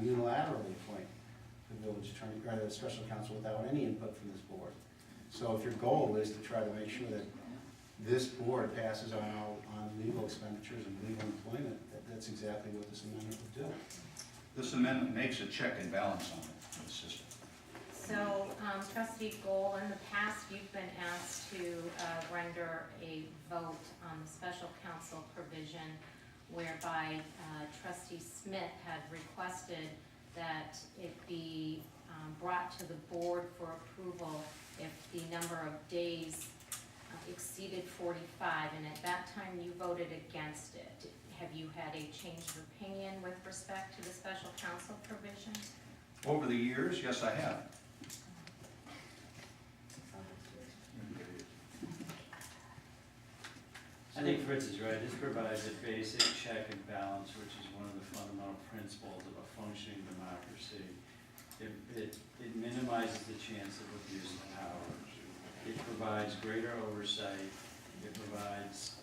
unilaterally appoint the village attorney, or the special counsel without any input from this board. So if your goal is to try to make sure that this board passes on legal expenditures and legal employment, that's exactly what this amendment would do. This amendment makes a check and balance on the system. So, Trustee Gold, in the past, you've been asked to render a vote on the special counsel provision whereby Trustee Smith had requested that it be brought to the board for approval if the number of days exceeded 45, and at that time you voted against it. Have you had a change of opinion with respect to the special counsel provision? Over the years, yes, I have. I think Fritz is right. This provides a basic check and balance, which is one of the fundamental principles of a functioning democracy. It minimizes the chance of abuse of power. It provides greater oversight. It provides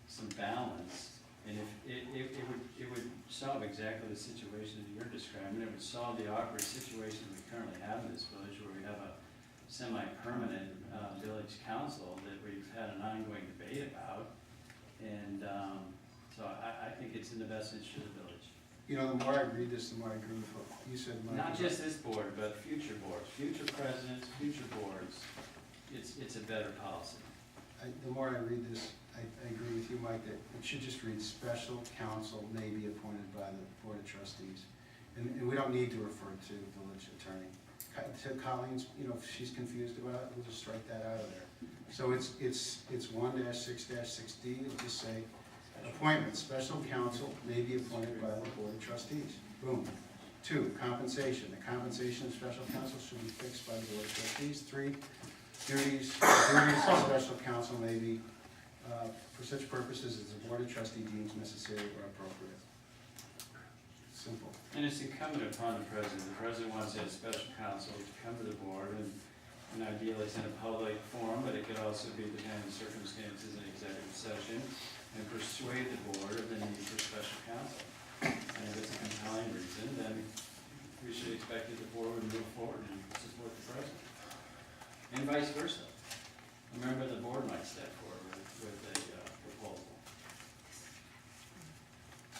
some balance. And if it would solve exactly the situation that you're describing. It would solve the awkward situation we currently have in this village, where we have a semi-permanent village council that we've had an ongoing debate about. And so I think it's in the best interest of the village. You know, the more I read this, the more I agree with what you said, Mike. Not just this board, but future boards, future presidents, future boards. It's a better policy. The more I read this, I agree with you, Mike, that it should just read special counsel may be appointed by the Board of Trustees. And we don't need to refer to village attorney. To Colleen's, you know, if she's confused about it, we'll just strike that out of there. So it's 1-6-6D, it'll just say, appointment, special counsel may be appointed by the Board of Trustees. Boom. 2, compensation. The compensation of special counsel should be fixed by the Board of Trustees. 3, duties of special counsel may be for such purposes as the Board of Trustees deems necessary or appropriate. Simple. And it's incumbent upon the president. The president wants to have special counsel to come to the board, and ideally it's in a public forum, but it could also be, depending on circumstances, in executive session, and persuade the board of the need for special counsel. And if it's a compelling reason, then we should expect that the board would move forward and support the president. And vice versa. A member of the board might step forward with a proposal.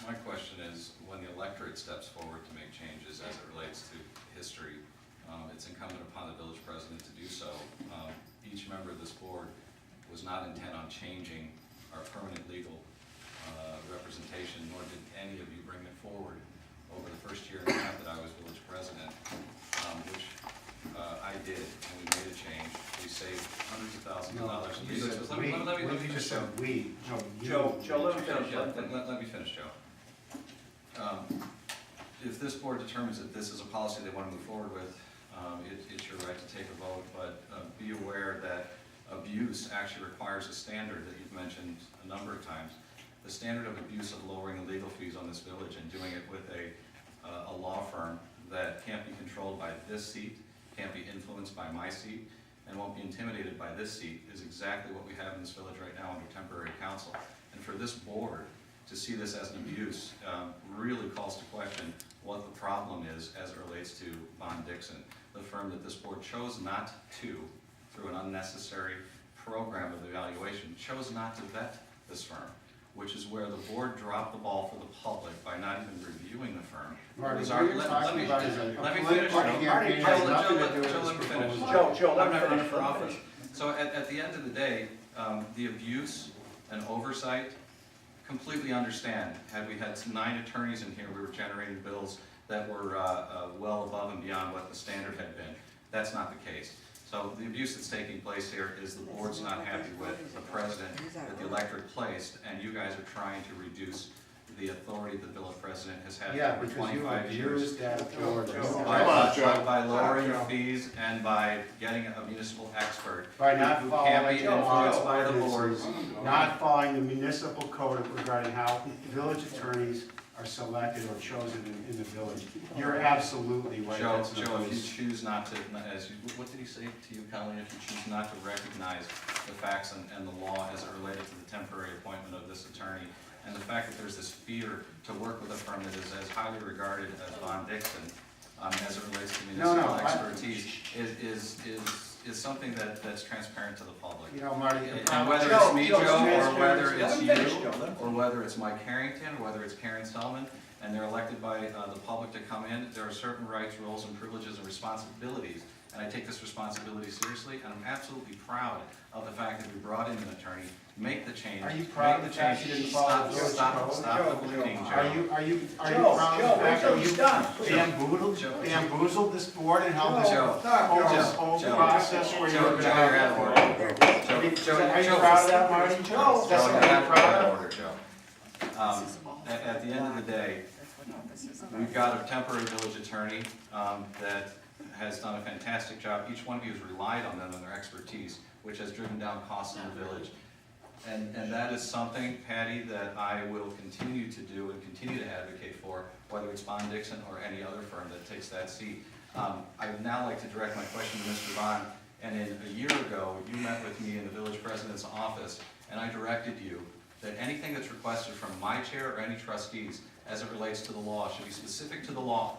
My question is, when the electorate steps forward to make changes as it relates to history, it's incumbent upon the village president to do so. Each member of this board was not intent on changing our permanent legal representation, nor did any of you bring it forward over the first year and a half that I was village president, which I did, and we made a change. We saved hundreds of thousands of dollars. You said we. Let me just say we. No, you. Joe, let me finish. Let me finish, Joe. If this board determines that this is a policy they want to move forward with, it's your right to take a vote, but be aware that abuse actually requires a standard that you've mentioned a number of times. The standard of abuse of lowering the legal fees on this village and doing it with a law firm that can't be controlled by this seat, can't be influenced by my seat, and won't be intimidated by this seat is exactly what we have in this village right now under temporary council. And for this board to see this as an abuse really calls to question what the problem is as it relates to Bond Dixon, the firm that this board chose not to, through an unnecessary program of evaluation, chose not to vet this firm, which is where the board dropped the ball for the public by not even reviewing the firm. Marty, Let me finish, Joe. I'm not running for office. So at the end of the day, the abuse and oversight, completely understand. Had we had 9 attorneys in here, we were generating bills that were well above and beyond what the standard had been. That's not the case. So the abuse that's taking place here is the board's not happy with the president that the electorate placed, and you guys are trying to reduce the authority that the village president has had for 25 years by lowering the fees and by getting a municipal expert By not who can't be following influenced by the board. not following the municipal code regarding how village attorneys are selected or chosen in the village. You're absolutely right. Joe, That's an if you abuse. choose not to, what did he say to you, Colleen? If you choose not to recognize the facts and the law as it related to the temporary appointment of this attorney, And the fact that there's this fear to work with a firm that is as highly regarded as Von Dixon, as it relates to municipal expertise, is something that's transparent to the public. You know, Marty, the And problem- whether it's me, Joe, Joe, or transparency. whether it's Let him finish, you, Joe, let him or whether it's Mike Harrington, or whether it's Karen Selman, and they're elected by the public to come in, there are certain rights, roles, and privileges and responsibilities. And I take this responsibility seriously, and I'm absolutely proud of the fact that we brought in an attorney, make the change. Are you proud make of the fact you didn't follow the village Stop code? the bleeding, Are Joe. you Joe, proud Joe, of the wait fact till that he's you done. bamboozled this board and held this Joe, whole Joe, process where you were Joe, gonna you're have out of order. Are you proud of that, Marty? That's Joe, what you're I'm proud out of. of order, Joe. At the end of the day, we've got a temporary village attorney that has done a fantastic job. Each one of you has relied on them and their expertise, which has driven down costs in the village. And that is something, Patty, that I will continue to do and continue to advocate for, whether it's Bond Dixon or any other firm that takes that seat. I would now like to direct my question to Mr. Bond. And a year ago, you met with me in the village president's office, and I directed you that anything that's requested from my chair or any trustees as it relates to the law should be specific to the law.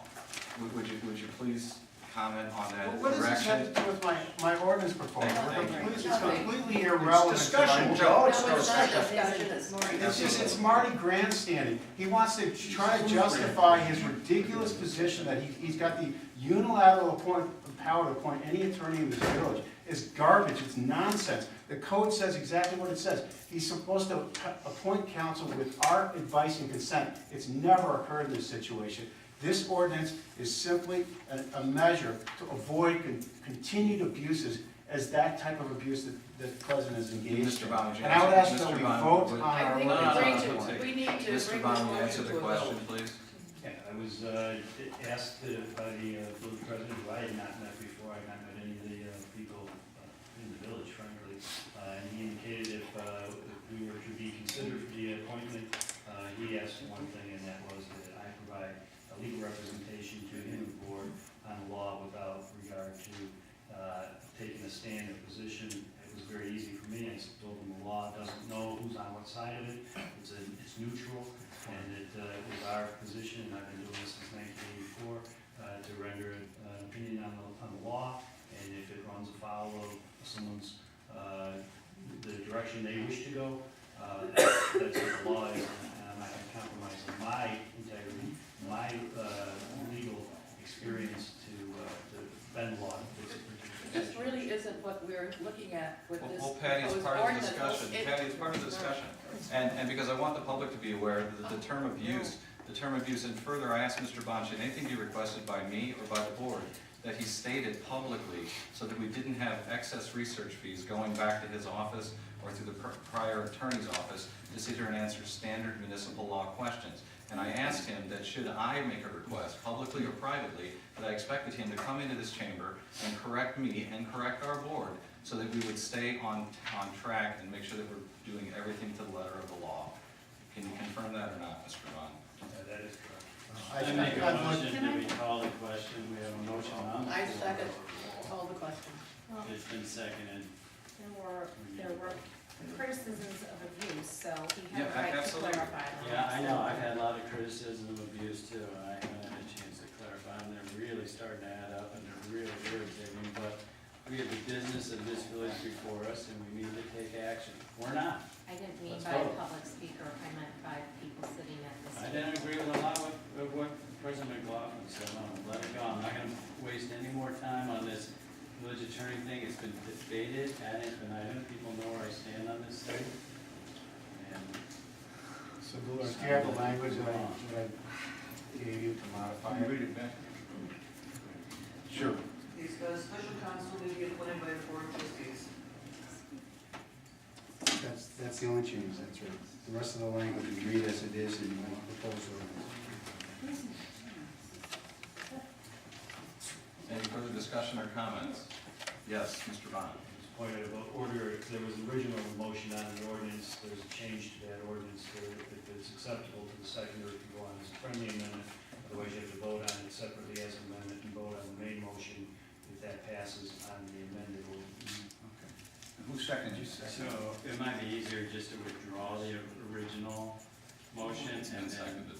Would you please comment on that Well, what does this have direction? to do with my ordinance proposal? Thank you. It's completely irrelevant. It's to my discussion, whole- Joe, it's No, it's not discussion. discussion, it's more. It's just, it's Marty grandstanding. He wants to try to justify his ridiculous position that he's got the unilateral power to appoint any attorney in this village. It's garbage, it's nonsense. The code says exactly what it says. He's supposed to appoint counsel with our advice and consent. It's never occurred in this situation. This ordinance is simply a measure to avoid continued abuses as that type of abuse that the president is engaged in. Mr. Bond, would you And I would ask answer- that we Mr. Bond, vote would- on I our think No, no, no, we no, no. need to, we need to bring Mr. this Bond, will you motion answer to the a question, vote. please? Yeah, I was asked by the village president, who I had not met before, I had not met any of the people in the village, frankly. And he indicated if we were to be considered for the appointment, he asked one thing, and that was that I provide a legal representation to him and the board on the law without regard to taking a stand or position. It was very easy for me. I told him the law doesn't know who's on what side of it. It's neutral, and it is our position, and I've been doing this since 1984, to render an opinion on the law, and if it runs afoul of someone's, the direction they wish to go, that's what the law is, and I'm not gonna compromise on my integrity, my legal experience to bend law. This really isn't what we're looking at with this Well, Patty, it's proposed part of the ordinance. discussion. Patty, it's part of the discussion. And because I want the public to be aware that the term abuse, and further, I asked Mr. Bond, should anything be requested by me or by the board, that he stated publicly so that we didn't have excess research fees going back to his office or through the prior attorney's office to sit here and answer standard municipal law questions. And I asked him that should I make a request, publicly or privately, that I expected him to come into this chamber and correct me and correct our board so that we would stay on track and make sure that we're doing everything to the letter of the law. Can you confirm that or not, Mr. Bond? That is correct. I I make a I'd like- motion that we call the question. We have a motion on the I floor. second all the question. Well, It's been seconded. there were criticisms of abuse, so he Yeah, had a right to absolutely. clarify them. Yeah, I know, I've had a lot of criticism of abuse too, and I haven't had a chance to clarify them. They're really starting to add up, and they're really irritating, but we have the business of this village before us, and we need to take action. We're not. I didn't mean Let's by a vote. public speaker, I meant by people sitting at this I table. didn't agree with a lot of what President McLaughlin said. No, let it go. I'm not gonna waste any more time on this village attorney thing. It's been debated ad infinitum. People know where I stand on this thing. And So, do you have the language that I gave you to modify it? Read it back. Sure. He's got a special counsel to be appointed by the board of trustees. That's the only change, that's right. The rest of the language you read as it is in my proposal. Any further discussion or comments? Yes, Mr. Bond. just pointed about order, there was an original motion on the ordinance. There's a change to that ordinance. If it's acceptable to the seconder, if you go on as a friendly amendment, otherwise you have to vote on it separately as an amendment and vote on the main motion if that passes on the amended ordinance. Okay. And who seconded you? So it might be easier just to withdraw the original motion It's and been then. seconded.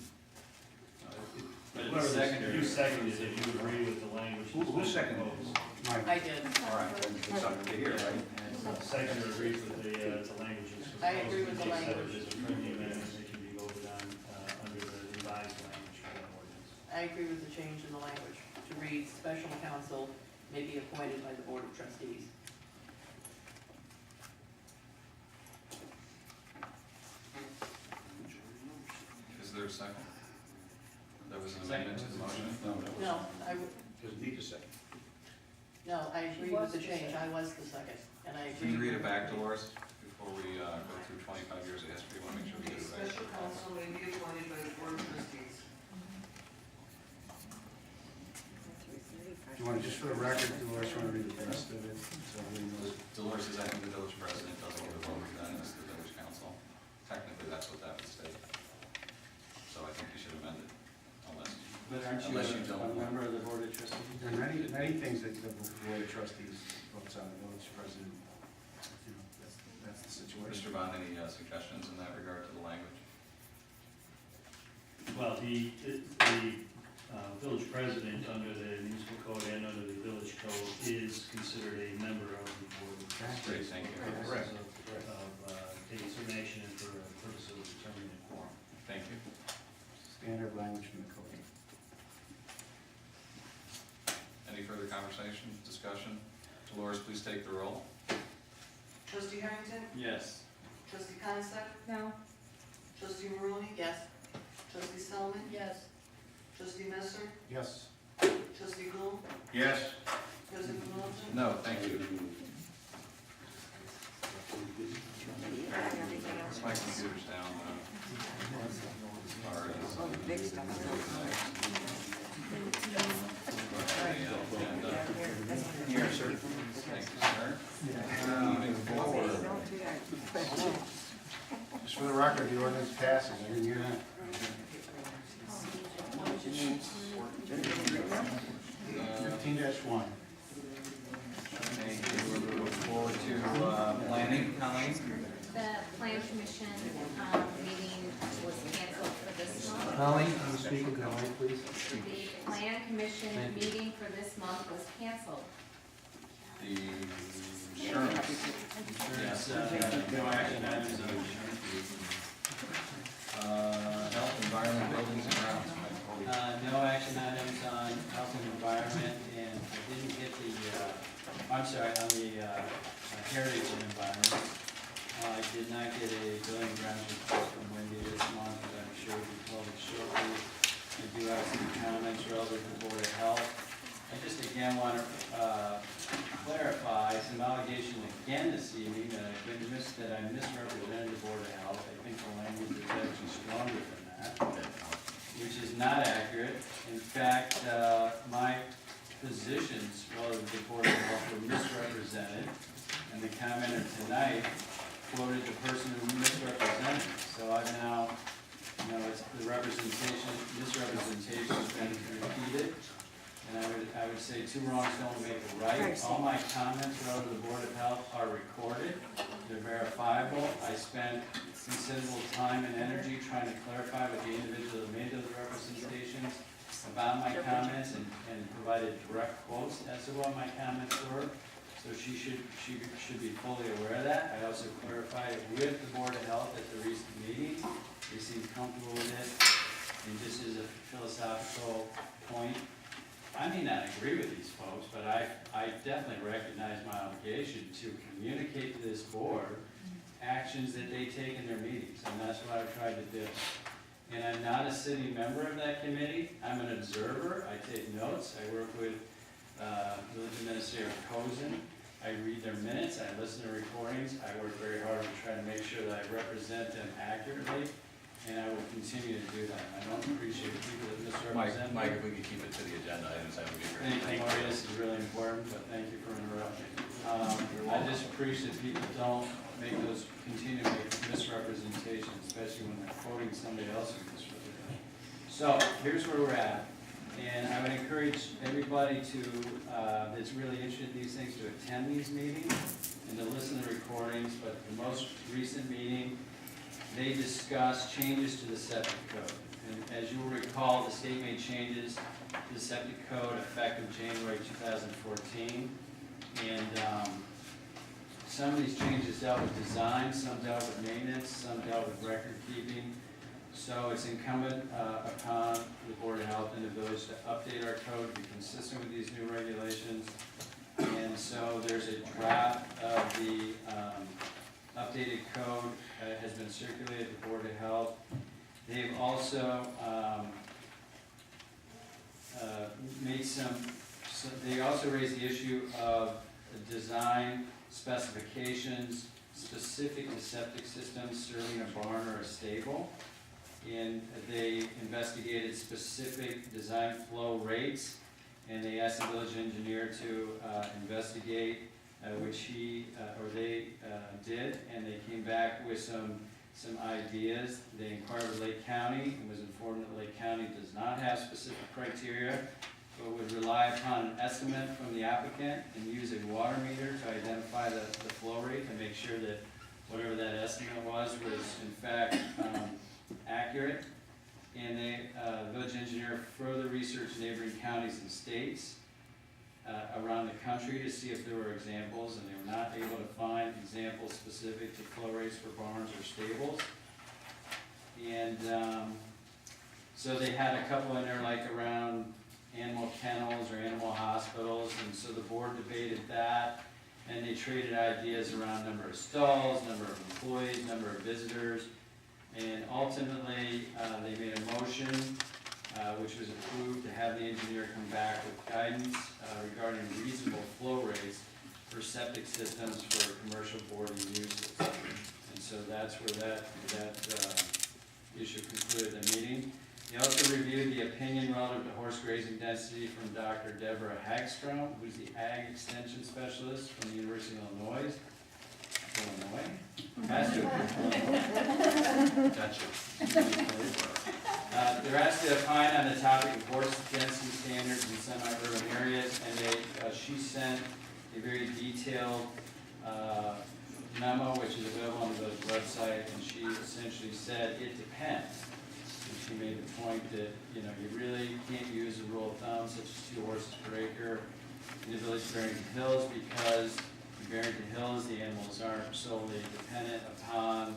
But Whoever it's secondary. you seconded, if you agree with the language. Who seconded? Mike, I did. All right, then it's up to here, right? Seconder agrees with the language that's proposed. I agree with the In case that language. there's a friendly amendment that can be voted on under the revised language for that ordinance. I agree with the change in the language to read special counsel may be appointed by the Board of Trustees. Is there a second? There was an amendment to the motion? No, I, w- Doesn't need a second. no, I agree with the change, I was the second, and I Can you agree. read it back, Dolores, before we go through 25 years of history? We want to make sure we A get it right. special counsel may be appointed by the Board of Trustees. do you want to, just for the record, Dolores, you want to read the rest of it? So everyone knows. Dolores says, I think the village president doesn't give a vote, then it's the village council. Technically, that's what that would state. So I think you should amend it, unless, But aren't you Unless you a don't. member of the board of trustees? There are many things that the Board of Trustees votes on, the village president, you know, that's the situation. Mr. Bond, any suggestions in that regard to the language? Well, the village president under the municipal code and under the village code is considered a member of the board. Great, thank you. For purposes of taking certain action and for purposes of determining a quorum. Thank you. Standard language from the code. Any further conversation, discussion? Dolores, please take the roll. Trustee Harrington? Yes. Trustee Concept? No. Trustee Maroney? Yes. Trustee Solomon? Yes. Trustee Messer? Yes. Trustee Gould? Yes. President McLaughlin? No, thank you. My computer's down. As far as- Here, sir. Thank you, sir. Moving forward. Just for the record, the ordinance passes, I didn't hear that. 15-1. Thank you. We're moving forward to planning, Colleen. The plan commission, meeting was canceled for this month. Colleen, can you speak into the mic, please? The plan commission meeting for this month was canceled. The insurance. Yes, no action items on insurance. Health, environment, buildings and grounds. No action items on health and environment, and I didn't get the, I'm sorry, on the heritage and environment. I did not get a building grounds report from Wendy this month, but I'm sure we will shortly. I do have some comments relative to the Board of Health. I just again want to clarify some allegation again this evening that I misrepresented the Board of Health. I think the language is actually stronger than that, which is not accurate. In fact, my positions relative to the Board of Health were misrepresented, and the commenter tonight quoted the person who misrepresented. So I've now, it's the misrepresentation has been repeated. And I would say two wrongs don't make a right. All my comments relative to the Board of Health are recorded. They're verifiable. I spent considerable time and energy trying to clarify with the individual that made those representations about my comments and provided direct quotes as to what my comments were. So she should be fully aware of that. I also clarified it with the Board of Health at the recent meeting. They seemed comfortable with it. And just as a philosophical point, I may not agree with these folks, but I definitely recognize my obligation to communicate to this board actions that they take in their meetings, and that's what I've tried to do. And I'm not a sitting member of that committee. I'm an observer. I take notes. I work with Village Administrator Cozen. I read their minutes. I listen to recordings. I work very hard to try to make sure that I represent them accurately, and I will continue to do that. I don't appreciate people that misrepresent me. Mike, if we could keep it to the agenda items, that would be great. Thank you, Maria, this is really important, but thank you for interrupting. I just appreciate that people don't continue to make misrepresentations, especially when they're quoting somebody else's misrepresentation. So, here's where we're at, and I would encourage everybody that's really interested in these things to attend these meetings and to listen to recordings, but the most recent meeting, they discuss changes to the septic code. And as you will recall, the state made changes to the septic code effective January 2014. And some of these changes dealt with design, some dealt with maintenance, some dealt with record keeping. So it's incumbent upon the Board of Health and the village to update our code to be consistent with these new regulations. And so there's a draft of the updated code has been circulated to the Board of Health. They've also they also raised the issue of design specifications specific to septic systems serving a barn or a stable. And they investigated specific design flow rates, and they asked the village engineer to investigate, which he or they did, and they came back with some ideas. They inquired with Lake County and was informed that Lake County does not have specific criteria, but would rely upon an estimate from the applicant and use a water meter to identify the flow rate and make sure that whatever that estimate was in fact accurate. And the village engineer further researched neighboring counties and states around the country to see if there were examples, and they were not able to find examples specific to flow rates for barns or stables. And so they had a couple in there like around animal kennels or animal hospitals, and so the board debated that, and they traded ideas around number of stalls, number of employees, number of visitors, and ultimately they made a motion which was approved to have the engineer come back with guidance regarding reasonable flow rates for septic systems for commercial boarding uses. And so that's where that issue concluded the meeting. They also reviewed the opinion relative to horse grazing density from Dr. Deborah Hagstrom, who's the Ag Extension Specialist from the University of Illinois. They're asked to opine on the topic of horse density standards in semi-urban areas, and she sent a very detailed memo, which is available on the village website, and she essentially said it depends. And she made the point that, you really can't use a rule of thumb such as 2 horses per acre in the village of Barrington Hills, because in Barrington Hills, the animals aren't solely dependent upon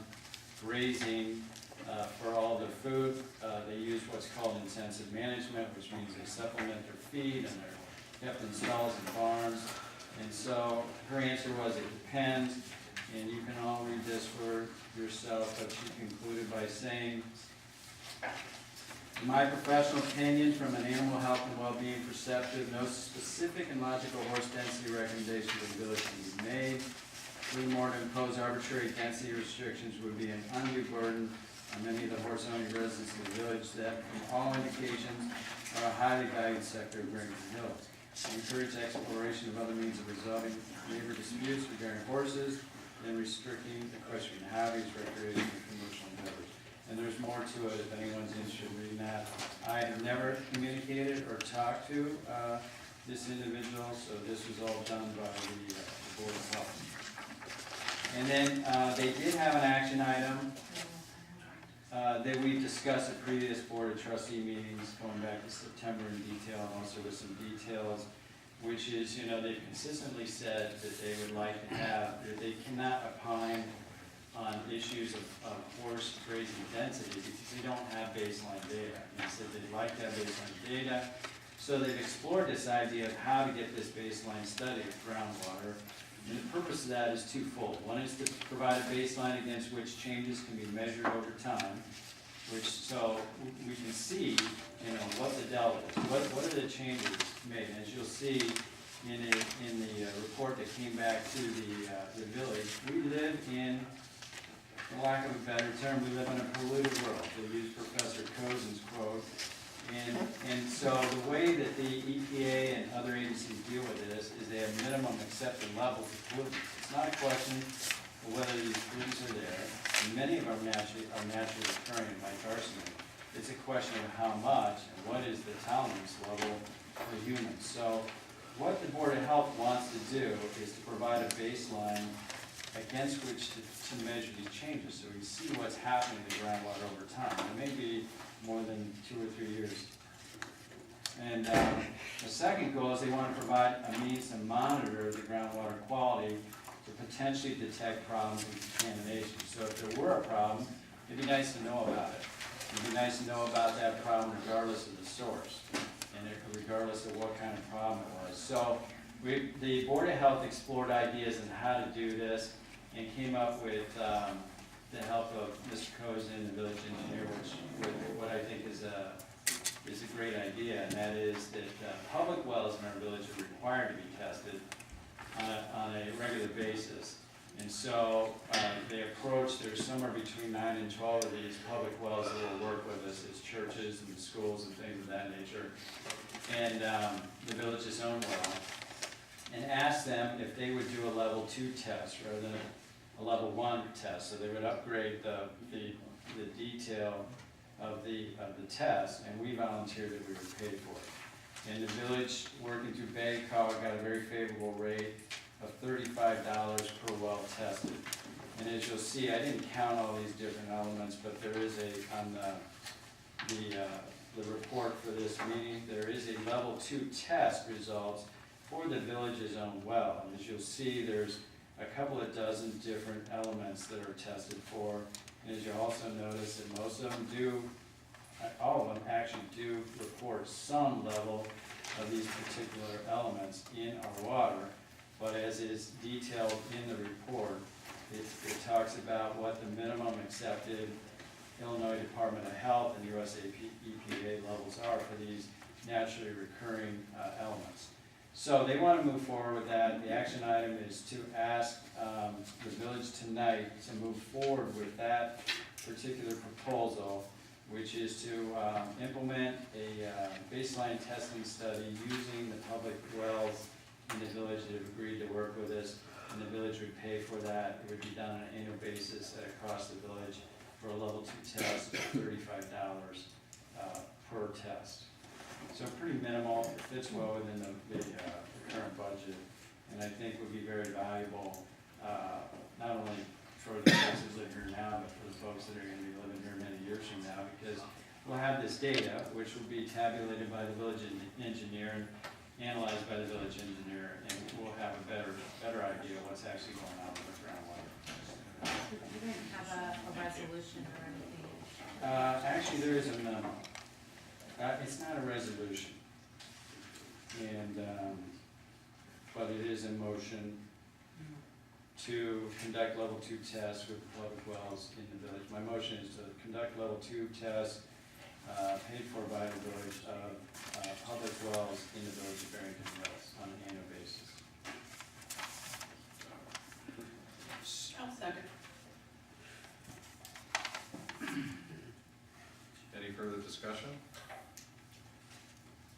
grazing for all their food. They use what's called intensive management, which means they supplement their feed and they're kept in stalls and barns. And so her answer was it depends, and you can all read this for yourself, but she concluded by saying, in my professional opinion, from an animal health and well-being perspective, no specific and logical horse density recommendation to the village can be made. Furthermore, to impose arbitrary density restrictions would be an undue burden on many of the horse-owning residents of the village that, from all indications, are a highly valued sector of Barrington Hills. I encourage exploration of other means of resolving neighbor disputes regarding horses and restricting equestrian hobbies, recreation, and commercial endeavors. And there's more to it if anyone's interested in reading that. I have never communicated or talked to this individual, so this was all done by the Board of Health. And then they did have an action item that we discussed at previous Board of Trustee meetings going back to September in detail, and also with some details, which is, they've consistently said that they would like to have, that they cannot opine on issues of horse grazing density because they don't have baseline data. And they said they'd like to have baseline data. So they've explored this idea of how to get this baseline study of groundwater. And the purpose of that is twofold. One is to provide a baseline against which changes can be measured over time, so we can see, what the delta is. What are the changes made? As you'll see in the report that came back to the village, we live in, for lack of a better term, we live in a polluted world, to use Professor Cozen's quote. And so the way that the EPA and other agencies deal with this is they have minimum accepted levels of pollutants. It's not a question of whether these pollutants are there, and many of them are naturally occurring like arsenic. It's a question of how much and what is the tolerance level for humans. So what the Board of Health wants to do is to provide a baseline against which to measure these changes, so we see what's happening to groundwater over time. It may be more than 2 or 3 years. And the second goal is they want to provide a means to monitor the groundwater quality to potentially detect problems and contamination. So if there were a problem, it'd be nice to know about it. It'd be nice to know about that problem regardless of the source, and regardless of what kind of problem it was. So the Board of Health explored ideas on how to do this and came up with the help of Mr. Cozen, the village engineer, with what I think is a great idea, and that is that public wells in our village are required to be tested on a regular basis. And so there's somewhere between 9 and 12 of these public wells that will work with us as churches and schools and things of that nature, and the village's own well, and ask them if they would do a level 2 test rather than a level 1 test. So they would upgrade the detail of the test, and we volunteered that we would pay for it. And the village, working through Baycott, got a very favorable rate of $35 per well tested. And as you'll see, I didn't count all these different elements, but there is on the report for this meeting, there is a level 2 test results for the village's own well. And as you'll see, there's a couple of dozen different elements that are tested for. And as you also notice that most of them all of them actually do report some level of these particular elements in our water. But as is detailed in the report, it talks about what the minimum accepted Illinois Department of Health and US EPA levels are for these naturally recurring elements. So they want to move forward with that. The action item is to ask the village tonight to move forward with that particular proposal, which is to implement a baseline testing study using the public wells in the village that have agreed to work with us, and the village would pay for that. It would be done on an annual basis at a cost of the village for a level 2 test of $35 per test. So pretty minimal, it fits well within the current budget, and I think would be very valuable, not only for the folks that live here now, but for the folks that are going to be living here many years from now, because we'll have this data, which will be tabulated by the village engineer and analyzed by the village engineer, and we'll have a better idea of what's actually going on with the groundwater. You didn't have a resolution or anything? Actually, there is a memo. It's not a resolution, and but it is a motion to conduct level 2 tests with public wells in the village. My motion is to conduct level 2 tests paid for by the village of public wells in the village of Barrington Hills on an annual basis. I'll second. Any further discussion?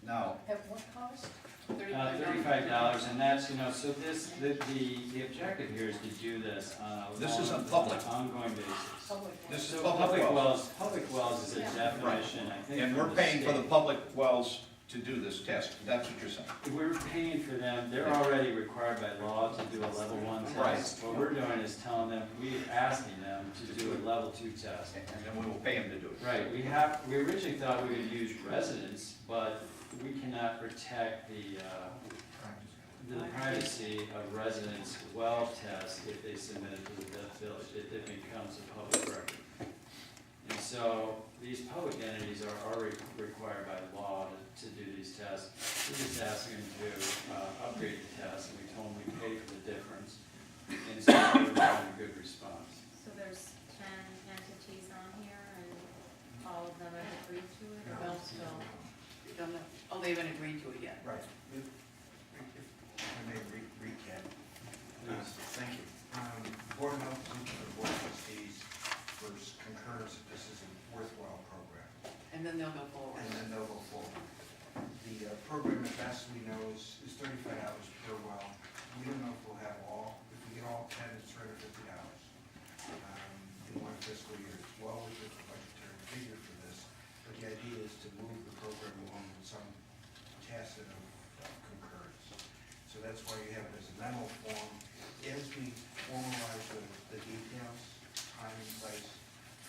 Now, At what cost? $35, and that's, so the objective here is to do this on a This isn't public. ongoing basis. Public. this is So public wells. public wells is a definition, I think. And from we're paying for the state. public wells to do this test. That's what you're saying. We're paying for them, they're already required by law to do a level 1 test. Right. What we're doing is telling them, we're asking them to do a level 2 test. And then we will pay them to do it. Right, we originally thought we would use residents, but we cannot protect the privacy of residents' well tests if they submit it to the village. It becomes a public record. And so these public entities are already required by law to do these tests. We're just asking them to upgrade the test, and we told them we pay for the difference. And so we're getting a good response. So there's 10 entities on here, and all of them have agreed to it, or Well, still? You don't know, oh, they haven't agreed to it yet. Right. If I may recap. Thank you. Board of Health and the Board of Trustees first concurs that this is a worthwhile program, And then they'll go forward. and then they'll go forward. The program, as best we know, is $35 per well. We don't know if we'll have all. If we get all 10, it's $350 in one fiscal year. It's well within the budgetary figure for this, but the idea is to move the program along with some tacit of concurrence. So that's why you have it as a memo form. As we formalize the details, time and place,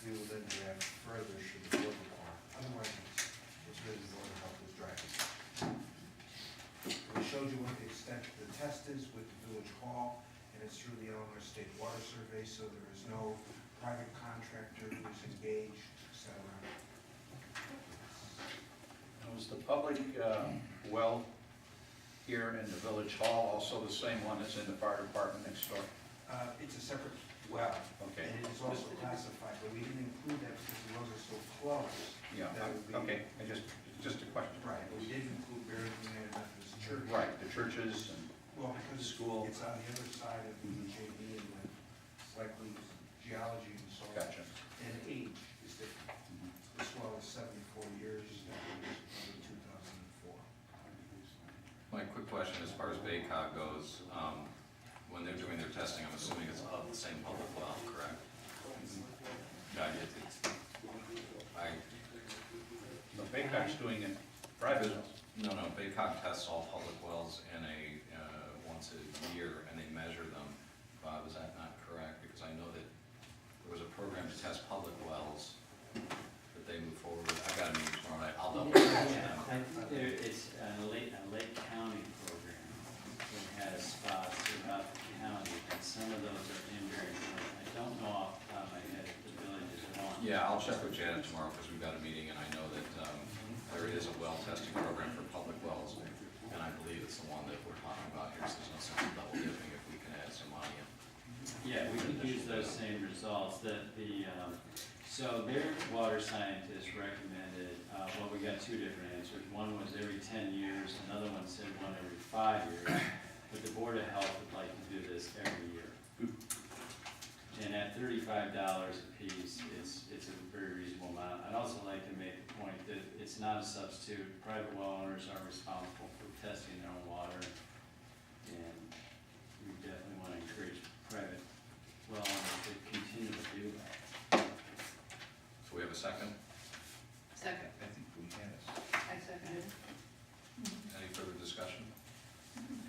we will then draft further should the board require. Otherwise, it's really the board of health is driving. We showed you what the extent of the test is with the village hall, and it's through the Illinois State Water Survey, so there is no private contractor who's engaged, et cetera. Was the public well here in the village hall also the same one that's in the fire department next door? It's a separate well, Okay. and it is also classified, but we didn't include that because the wells are so close. Yeah, That would be- okay, just a question. Right, but we did include Barrington United Methodist Church. Right, the churches and, Well, because School. it's on the other side of the JV and then it's likely geology and so on. gotcha. And age is different. This well is 74 years, that was in 2004. My quick question as far as BACOG goes, when they're doing their testing, I'm assuming it's of the same public well, correct? Yeah, The BACOG's doing it private. No, BACOG tests all public wells in once a year, and they measure them. Bob, is that not correct? Because I know that there was a program to test public wells that they moved forward with. I've got a meeting tomorrow night, I'll double check them. It's a Lake County program that has spots throughout the county, and some of those are in Barrington. I don't know off the top of my head if the village is one. Yeah, I'll check with Janet tomorrow, because we've got a meeting, and I know that there is a well testing program for public wells, and I believe it's the one that we're talking about here, so there's no sense in double dipping if we can add some money in. Yeah, we can use those same results. So their water scientists recommended, well, we got two different answers. One was every 10 years, another one said one every 5 years. But the Board of Health would like to do this every year. And at $35 a piece, it's a very reasonable amount. I'd also like to make the point that it's not a substitute. Private well owners are responsible for testing their own water. And we definitely want to encourage private well owners to continue to do that. So we have a second? Second. I think we had it. I seconded. Any further discussion?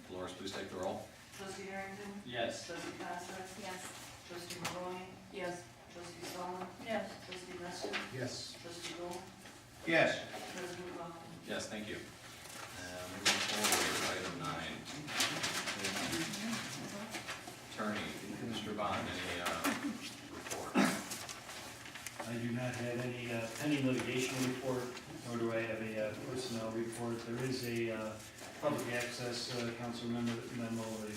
Dolores, please take the roll. Trustee Harrington? Yes. Trustee Costa? Yes. Trustee Maloney? Yes. Trustee Sullivan? Yes. Trustee Nestor? Yes. Trustee Gold? Yes. President McLaughlin? Yes, thank you. Moving forward, item 9. Attorney, Mr. Bond, any report? I do not have any pending litigation report, nor do I have a personnel report. There is a public access council memo the board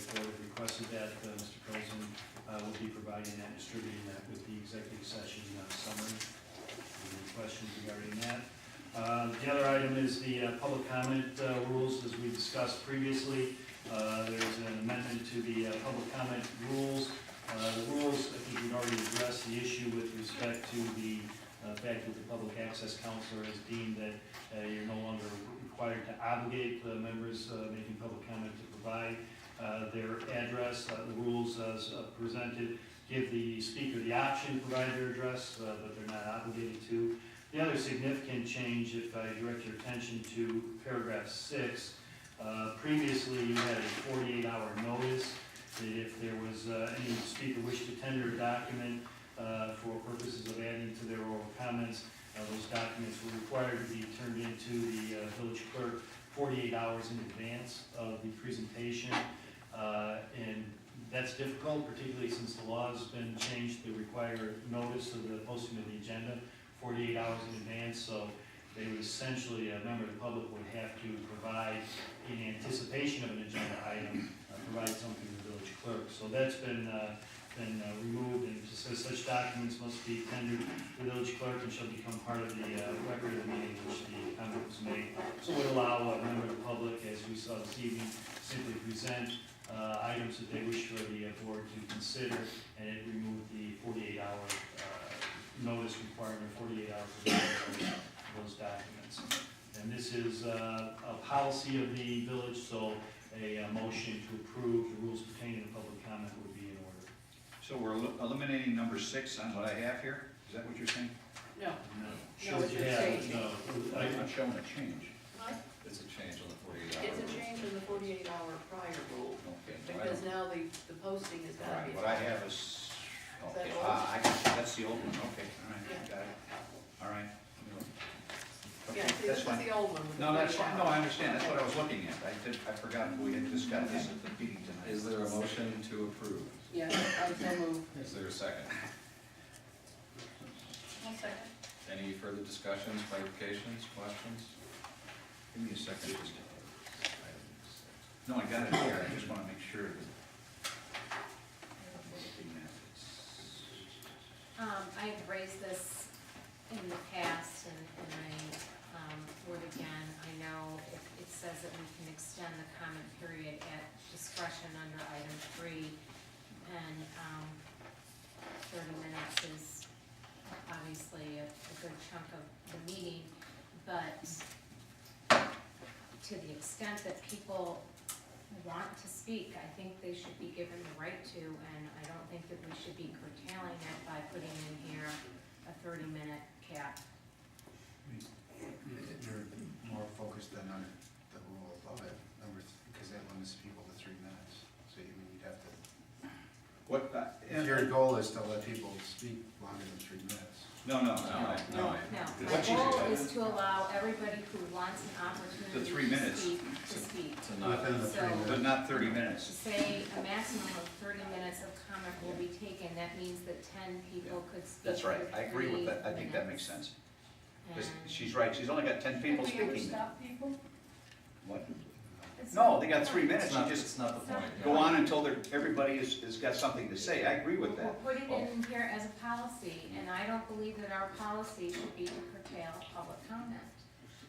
requested that Mr. President will be providing that, distributing that with the executive session summary. Any questions regarding that? The other item is the public comment rules, as we discussed previously. There's an amendment to the public comment rules. The rules, I think we've already addressed the issue with respect to the fact that the Public Access Counselor has deemed that you're no longer required to obligate the members making public comment to provide their address. The rules as presented give the speaker the option to provide their address, but they're not obligated to. The other significant change, if I direct your attention to paragraph 6, previously you had a 48-hour notice that if there was any speaker wish to tender a document for purposes of adding to their oral comments, those documents were required to be turned into the village clerk 48 hours in advance of the presentation. And that's difficult, particularly since the law has been changed to require notice of the posting of the agenda 48 hours in advance. So they would essentially, a member of the public would have to provide, in anticipation of an agenda item, provide something to the village clerk. So that's been removed, and it says such documents must be tendered to the village clerk and shall become part of the record of the meeting in which the comment was made. So it would allow a member of the public, as we saw this evening, simply present items that they wish for the board to consider, and it removed the 48-hour notice requirement, 48 hours of those documents. And this is a policy of the village, so a motion to approve the rules pertaining to public comment would be in order. So we're eliminating number 6 on what I have here? Is that what you're saying? No. Show it's what you a have, change. no. I'm not showing a change. It's a change on the 48 It's hours. a change in the 48-hour prior rule, Okay. because now the posting has All got to right, be. what I have is, okay, that old? I got, that's the old one, okay, all right, Yeah. got it, all right. Yeah, Okay, see, that's this is fine. the old one. with the No, that's 48 fine, no, I hours. understand, that's what I Okay. was looking at, I forgot, we had just got this at the meeting tonight. Is there a motion to approve? Yeah, I so move. Is there a second? I'll second. Any further discussions, clarifications, questions? Give me a second, just. No, I got it here, I just wanna make sure that. I've raised this in the past, and I, would again, I know it says that we can extend the comment period at discretion under item 3, and, 30 minutes is obviously a good chunk of the meeting, but to the extent that people want to speak, I think they should be given the right to, and I don't think that we should be curtailing it by putting in here a 30-minute cap. You're more focused than on the rule above it, because that limits people to 3 minutes. So you mean you'd have to, What, if your goal is to let people speak longer than 3 minutes. no, No. No, my What you- goal is to allow everybody who wants an The opportunity 3 minutes. to speak. To not, Within the 3 So- minutes. but not 30 To minutes. say a maximum of 30 minutes of comment will be taken, that means that 10 people could speak. That's right, for I agree with that, I 3 think that makes minutes. sense. 'Cause And she's right, she's only got 10 people Have we ever speaking. stopped people? What? it's No, not- they got 3 minutes, it's you not, just it's not the point. go on until everybody has got something to say, I agree with that. We'll put it in here as a policy, and I don't believe that our policy should be to curtail public comment.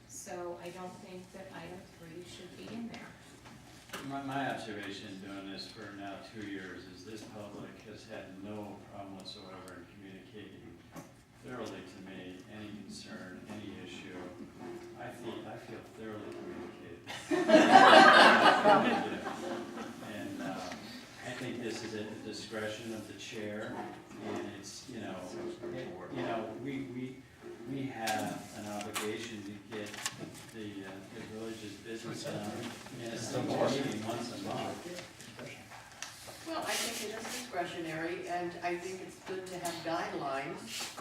So I don't think that item 3 should be in there. My observation doing this for now 2 years is this public has had no problem whatsoever in communicating thoroughly to me any concern, any issue. I feel thoroughly communicated. And I think this is at the discretion of the chair, and it's, we have an obligation to get the village's business done in a single meeting once a month. Well, I think it is discretionary, and I think it's good to have guidelines.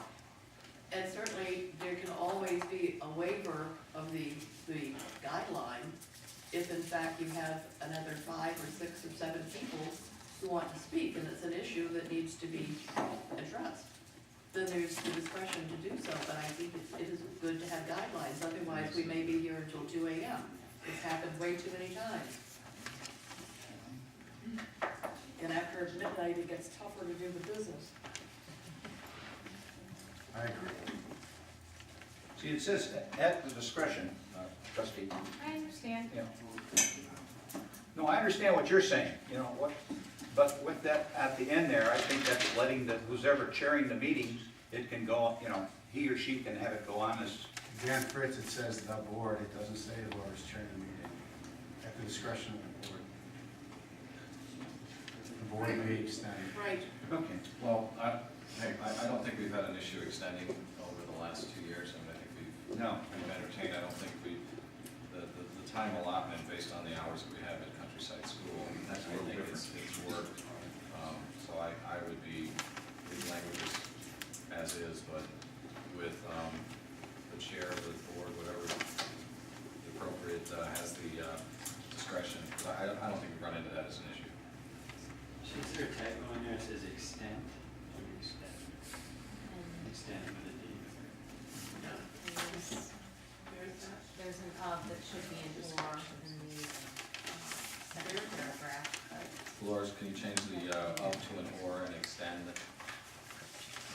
And certainly, there can always be a waiver of the guideline if in fact you have another 5 or 6 or 7 people who want to speak, and it's an issue that needs to be addressed. Then there's the discretion to do so, but I think it is good to have guidelines, otherwise we may be here until 2 AM. It's happened way too many times. And after midnight, it gets tougher to do the business. I agree. See, it says at the discretion, trustee. I understand. Yeah. No, I understand what you're saying, but with that, at the end there, I think that's letting who's ever chairing the meeting, it can go, he or she can have it go on as, Dan Fritz, it says the board, it doesn't say whoever's chairing the meeting, at the discretion of the board. The board may extend. Right. okay. Well, I don't think we've had an issue extending over the last 2 years. I mean, I think we've entertained, I don't think the time allotment based on the hours that we have at Countryside School, That's a I little think different. it's worked. So I would be, leave languages as is, but with the chair of the board, whatever the appropriate, has the discretion. 'Cause I don't think we've run into that as an issue. Is there a typo in there that says extend? And Extend with a D. there's an of that should be an or in the second paragraph. Dolores, can you change the up to an or and extend?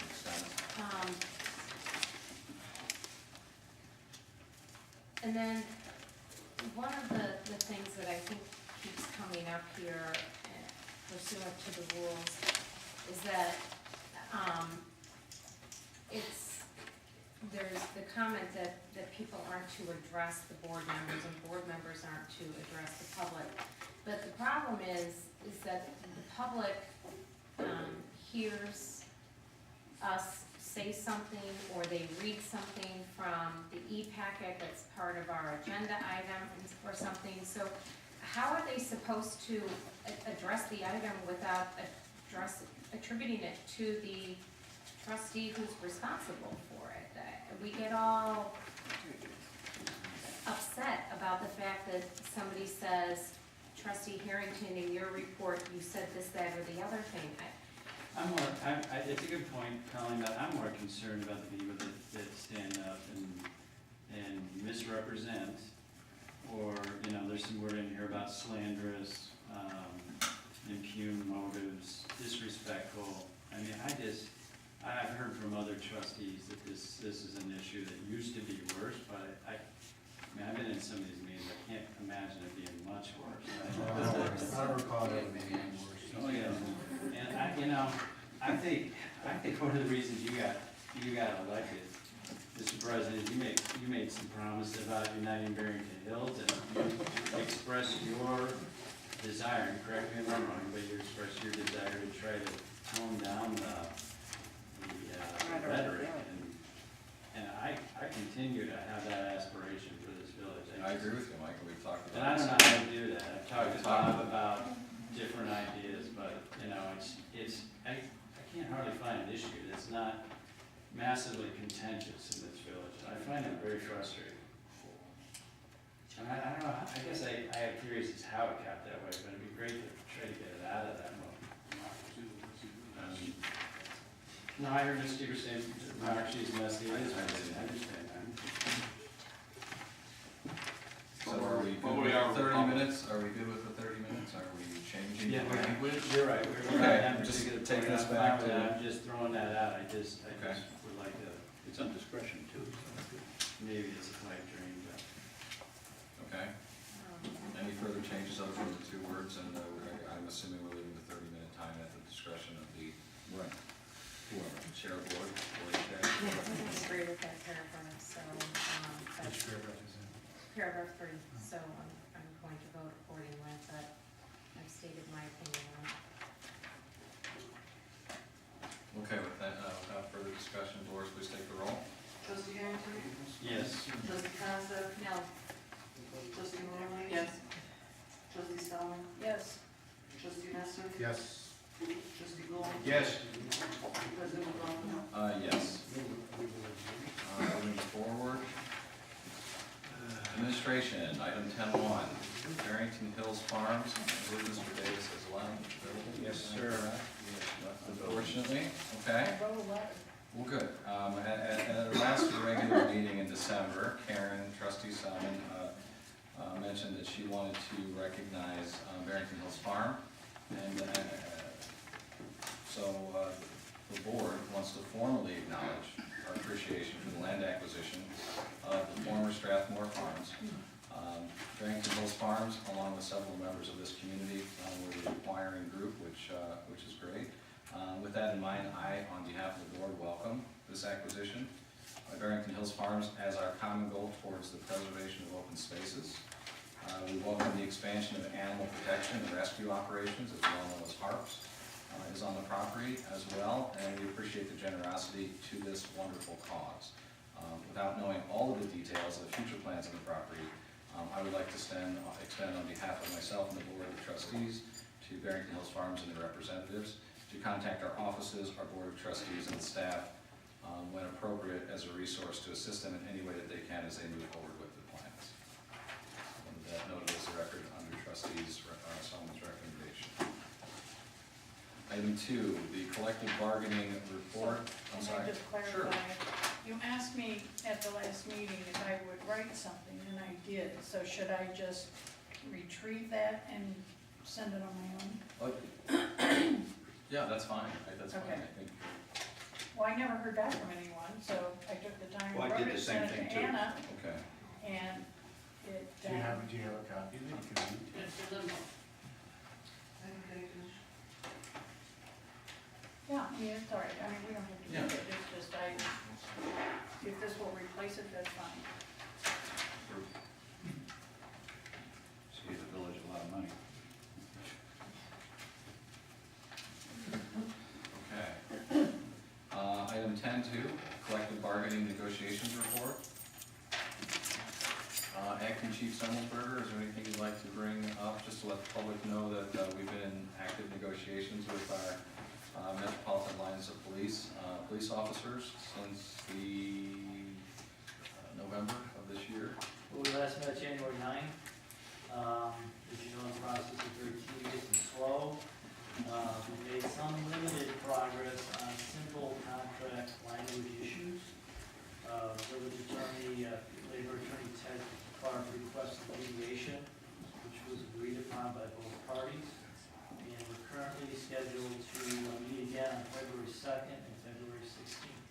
Extend. And then, one of the things that I think keeps coming up here pursuant to the rules is that, there's the comment that people aren't to address the board members and board members aren't to address the public. But the problem is that the public, hears us say something, or they read something from the e-packet that's part of our agenda item or something. So how are they supposed to address the item without attributing it to the trustee who's responsible for it? We get all upset about the fact that somebody says, Trustee Harrington, in your report, you said this, that, or the other thing. It's a good point, Colleen, but I'm more concerned about the people that stand up and misrepresent, or, you know, there's some word in here about slanderous, impugn motives, disrespectful. I mean, I've heard from other trustees that this is an issue that used to be worse, but I mean, I've been in some of these meetings, I can't imagine it being much worse. I don't recall that being any worse. Oh, yeah, and I think one of the reasons you got elected, Mr. President, you made some promises about uniting Barrington Hills, and you expressed your desire, and correct me if I'm wrong, but you expressed your desire to try to tone down the rhetoric, and I continue to have that aspiration for this village. I agree with you, Michael, we've talked And about I this. don't know how to do that. I've talked to Bob about different ideas, but, you know, I can't hardly find an issue that's not massively contentious in this village. I find it very frustrating. And I don't know, I guess I have theories as how it got that way, but it'd be great to try to get it out of that mode. No, I heard Mr. Stevens saying, Mark, she's messy, I understand that. So are we good with the 30 minutes? Are we good with the 30 minutes? Are we changing the language? You're right. We're Okay, not having just particular taking us point. back I'm fine with to- that. I'm just throwing that out, I just Okay. would like to, It's on discretion too. maybe it's a pipe dream, but. Okay, any further changes other than the 2 words, and I'm assuming we're leaving the 30-minute time at the discretion of the whoever, chair of board, or chair. I disagree with that paragraph, so, Which that's paragraph is that? paragraph 3, so I'm going to vote accordingly, but I've stated my opinion on it. Okay, with that, without further discussion, Doris, please take the roll. Trustee Harrington? Yes. Trustee Concept? No, Trustee McLaughlin? Yes. Trustee Salmon? Yes. Trustee Nestor? Yes. Trustee Gold? Yes. President McLaughlin? Yes. Moving forward. Administration, item 10.1, Barrington Hills Farms, I believe Mr. Davis has left. Yes, sir. Unfortunately, okay. I wrote a letter. Well, good. At our last regular meeting in December, Karen, trustee Simon, mentioned that she wanted to recognize Barrington Hills Farm. And so the board wants to formally acknowledge our appreciation for the land acquisition of the former Strathmore Farms. Barrington Hills Farms, along with several members of this community, were the acquiring group, which is great. With that in mind, I, on behalf of the board, welcome this acquisition by Barrington Hills Farms as our common goal towards the preservation of open spaces. We welcome the expansion of animal protection and rescue operations, as well known as HARPs, is on the property as well, and we appreciate the generosity to this wonderful cause. Without knowing all of the details of the future plans on the property, I would like to extend on behalf of myself and the Board of Trustees to Barrington Hills Farms and their representatives to contact our offices, our Board of Trustees, and the staff when appropriate as a resource to assist them in any way that they can as they move forward with the plans. And that noted as a record under Trustees Solomon's recommendation. Item 2, the collective bargaining report. I'm Can sorry. I just Sure. clarify? You asked me at the last meeting if I would write something, and I did. So should I just retrieve that and send it on my own? Yeah, that's fine. That's fine. Okay. I think. Well, I never heard back from anyone, so I took the time Well, I and did wrote the it, same sent it thing to too. Anna, Okay. and it, Do you have a copy of it? You can read. It's a limbo. Okay, yeah, I mean, it's all right. I mean, we don't have to Yeah. do it. It's just if this will replace it, that's fine. Save the village a lot of money. Okay. Item 10.2, collective bargaining negotiations report. Acting Chief Semmelsberger, is there anything you'd like to bring up just to let the public know that we've been in active negotiations with our Metropolitan Alliance of police officers since the November of this year. Well, we last met January 9th. As you know, the process is very tedious and slow. We made some limited progress on simple contract language issues. Village attorney, labor attorney Ted Clark requested mediation, which was agreed upon by both parties. And we're currently scheduled to meet again on February 2nd and February 16th.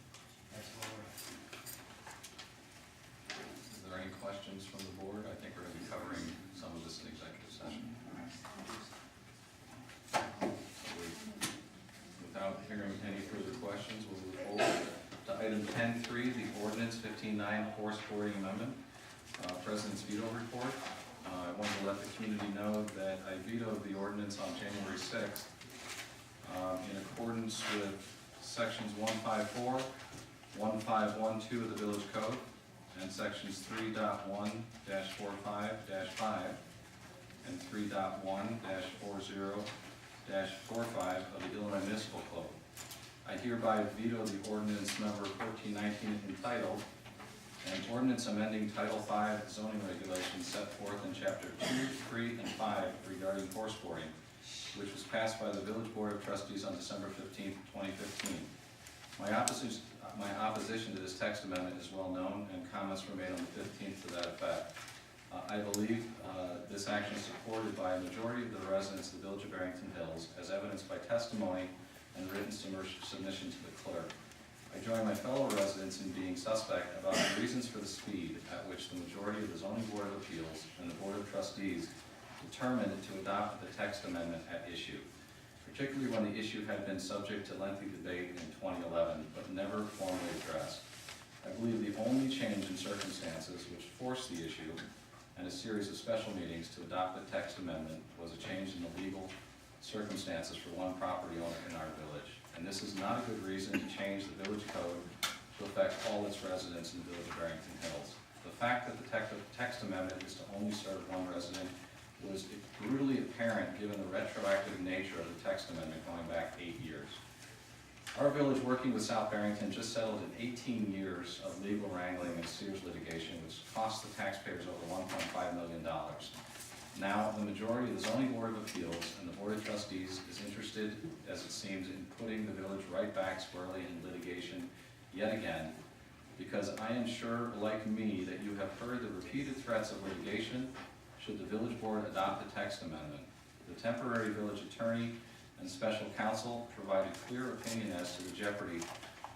That's where we're at. Is there any questions from the board? I think we're going to be covering some of this in executive session. Without hearing any further questions, we'll move forward to item 10.3, the ordinance 15.9 horse boarding amendment, President's veto report. I wanted to let the community know that I vetoed the ordinance on January 6th in accordance with sections 154, 1512 of the Village Code, and sections 3.1-45-5 and 3.1-40-45 of the Illinois Municipal Code. I hereby veto the ordinance number 1419 entitled, "An Ordinance Amending Title V Zoning Regulations Set Forth in Chapter 2, 3, and 5 regarding horse boarding," which was passed by the Village Board of Trustees on December 15, 2015. My opposition to this text amendment is well known, and comments were made on the 15th to that effect. I believe this action is supported by a majority of the residents of the Village of Barrington Hills, as evidenced by testimony and written submission to the clerk. I join my fellow residents in being suspect about the reasons for the speed at which the majority of the Zoning Board of Appeals and the Board of Trustees determined to adopt the text amendment at issue, particularly when the issue had been subject to lengthy debate in 2011, but never formally addressed. I believe the only change in circumstances which forced the issue and a series of special meetings to adopt the text amendment was a change in the legal circumstances for one property owner in our village. And this is not a good reason to change the village code to affect all its residents in the Village of Barrington Hills. The fact that the text amendment is to only serve one resident was brutally apparent given the retroactive nature of the text amendment going back 8 years. Our village, working with South Barrington, just settled in 18 years of legal wrangling and Sears litigation, which cost the taxpayers over $1.5 million. Now, the majority of the Zoning Board of Appeals and the Board of Trustees is interested, as it seems, in putting the village right back squarely in litigation yet again, because I am sure, like me, that you have heard the repeated threats of litigation should the village board adopt the text amendment. The temporary village attorney and special counsel provided clear opinion as to the jeopardy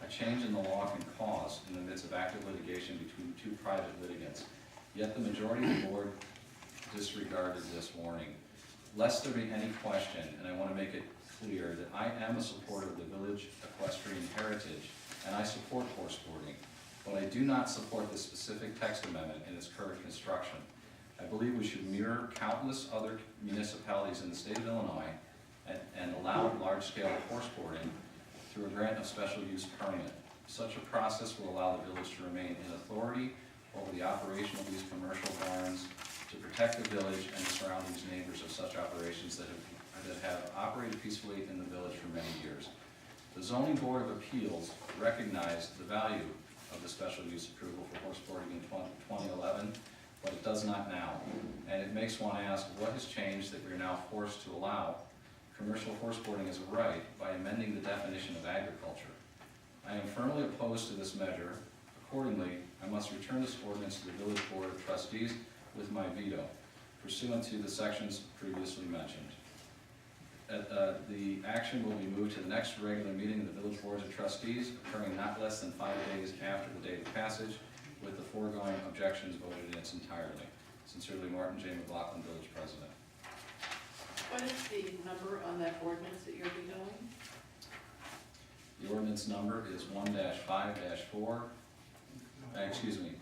a change in the law can cause in the midst of active litigation between two private litigants. Yet the majority of the board disregarded this warning. Lest there be any question, and I want to make it clear that I am a supporter of the village equestrian heritage, and I support horse boarding, but I do not support this specific text amendment in its current construction. I believe we should mirror countless other municipalities in the state of Illinois and allow large-scale horse boarding through a grant of special use permit. Such a process will allow the village to remain in authority over the operation of these commercial barns, to protect the village and the surrounding neighbors of such operations that have operated peacefully in the village for many years. The Zoning Board of Appeals recognized the value of the special use approval for horse boarding in 2011, but it does not now. And it makes one ask, what has changed that we are now forced to allow commercial horse boarding as a right by amending the definition of agriculture? I am firmly opposed to this measure. Accordingly, I must return this ordinance to the Village Board of Trustees with my veto, pursuant to the sections previously mentioned. The action will be moved to the next regular meeting of the Village Board of Trustees, occurring not less than 5 days after the date of passage, with the foregoing objections voted in its entirety. Sincerely, Martin J. McLaughlin, Village President. What is the number on that ordinance that you're vetoing? The ordinance number is 1-5-4. Excuse me.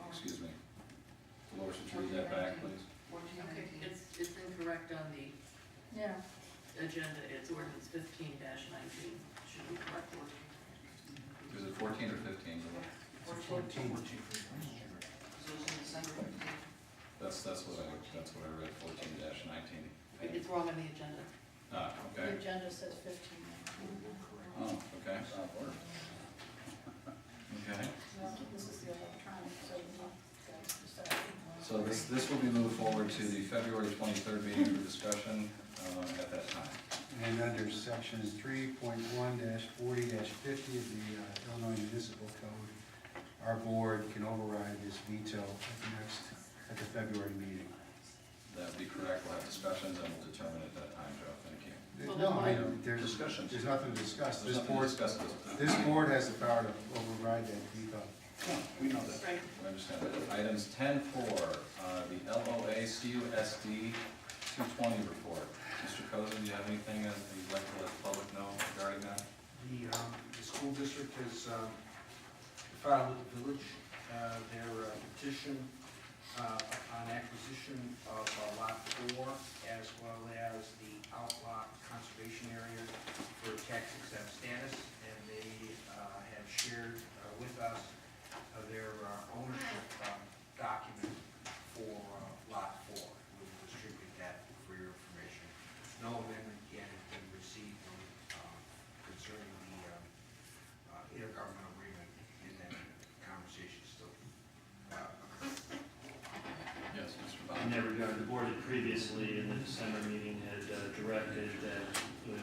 Dolores, would you read that back, please? Okay, it's incorrect on the Yeah. agenda, it's ordinance 15-19, should be correct. Is it 14 or 15? 14. So it's in December 15th. That's what I read, 14-19. It's wrong on the agenda. The Okay, agenda says 15 minutes. oh, okay, okay. Well, this is the electronic, so you guys decide. So this will be moved forward to the February 23rd meeting for discussion at that time. And under section 3.1-40-50 of the Illinois Municipal Code, our board can override this veto at the February meeting. That would be correct, we'll have discussions and we'll determine at that time, Joe, thank you. Well, No, I then mean, there's Discussions. nothing to discuss. There's This nothing to board, discuss this board has the power to override that veto. We know that. Right. I understand that. Items 10-4, the LOA CUSD 220 report. Mr. Cozen, do you have anything that you'd like to let the public know regarding that? The school district has filed with the village their petition upon acquisition of Lot 4 as well as the outlot conservation area for tax exempt status, and they have shared with us their ownership document for Lot 4. We'll distribute that for your information. No amendment yet has been received concerning the intergovernmental agreement, and that conversation is still Yes, Mr. In Bond. that regard, the board had previously, in the December meeting, had directed that the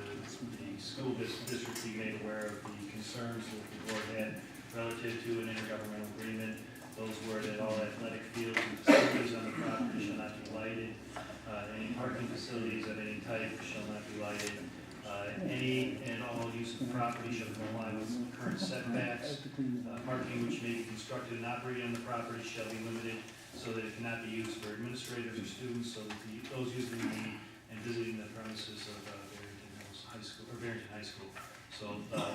school district be made aware of the concerns that the board had relative to an intergovernmental agreement. Those were that all athletic fields and facilities on the property shall not be lighted. Any parking facilities of any type shall not be lighted. Any and all use of the property shall comply with current setbacks. Parking which may be constructed and operated on the property shall be limited so that it cannot be used for administrators or students, so that those using the and visiting the premises of Barrington Hills High School, or Barrington High School. So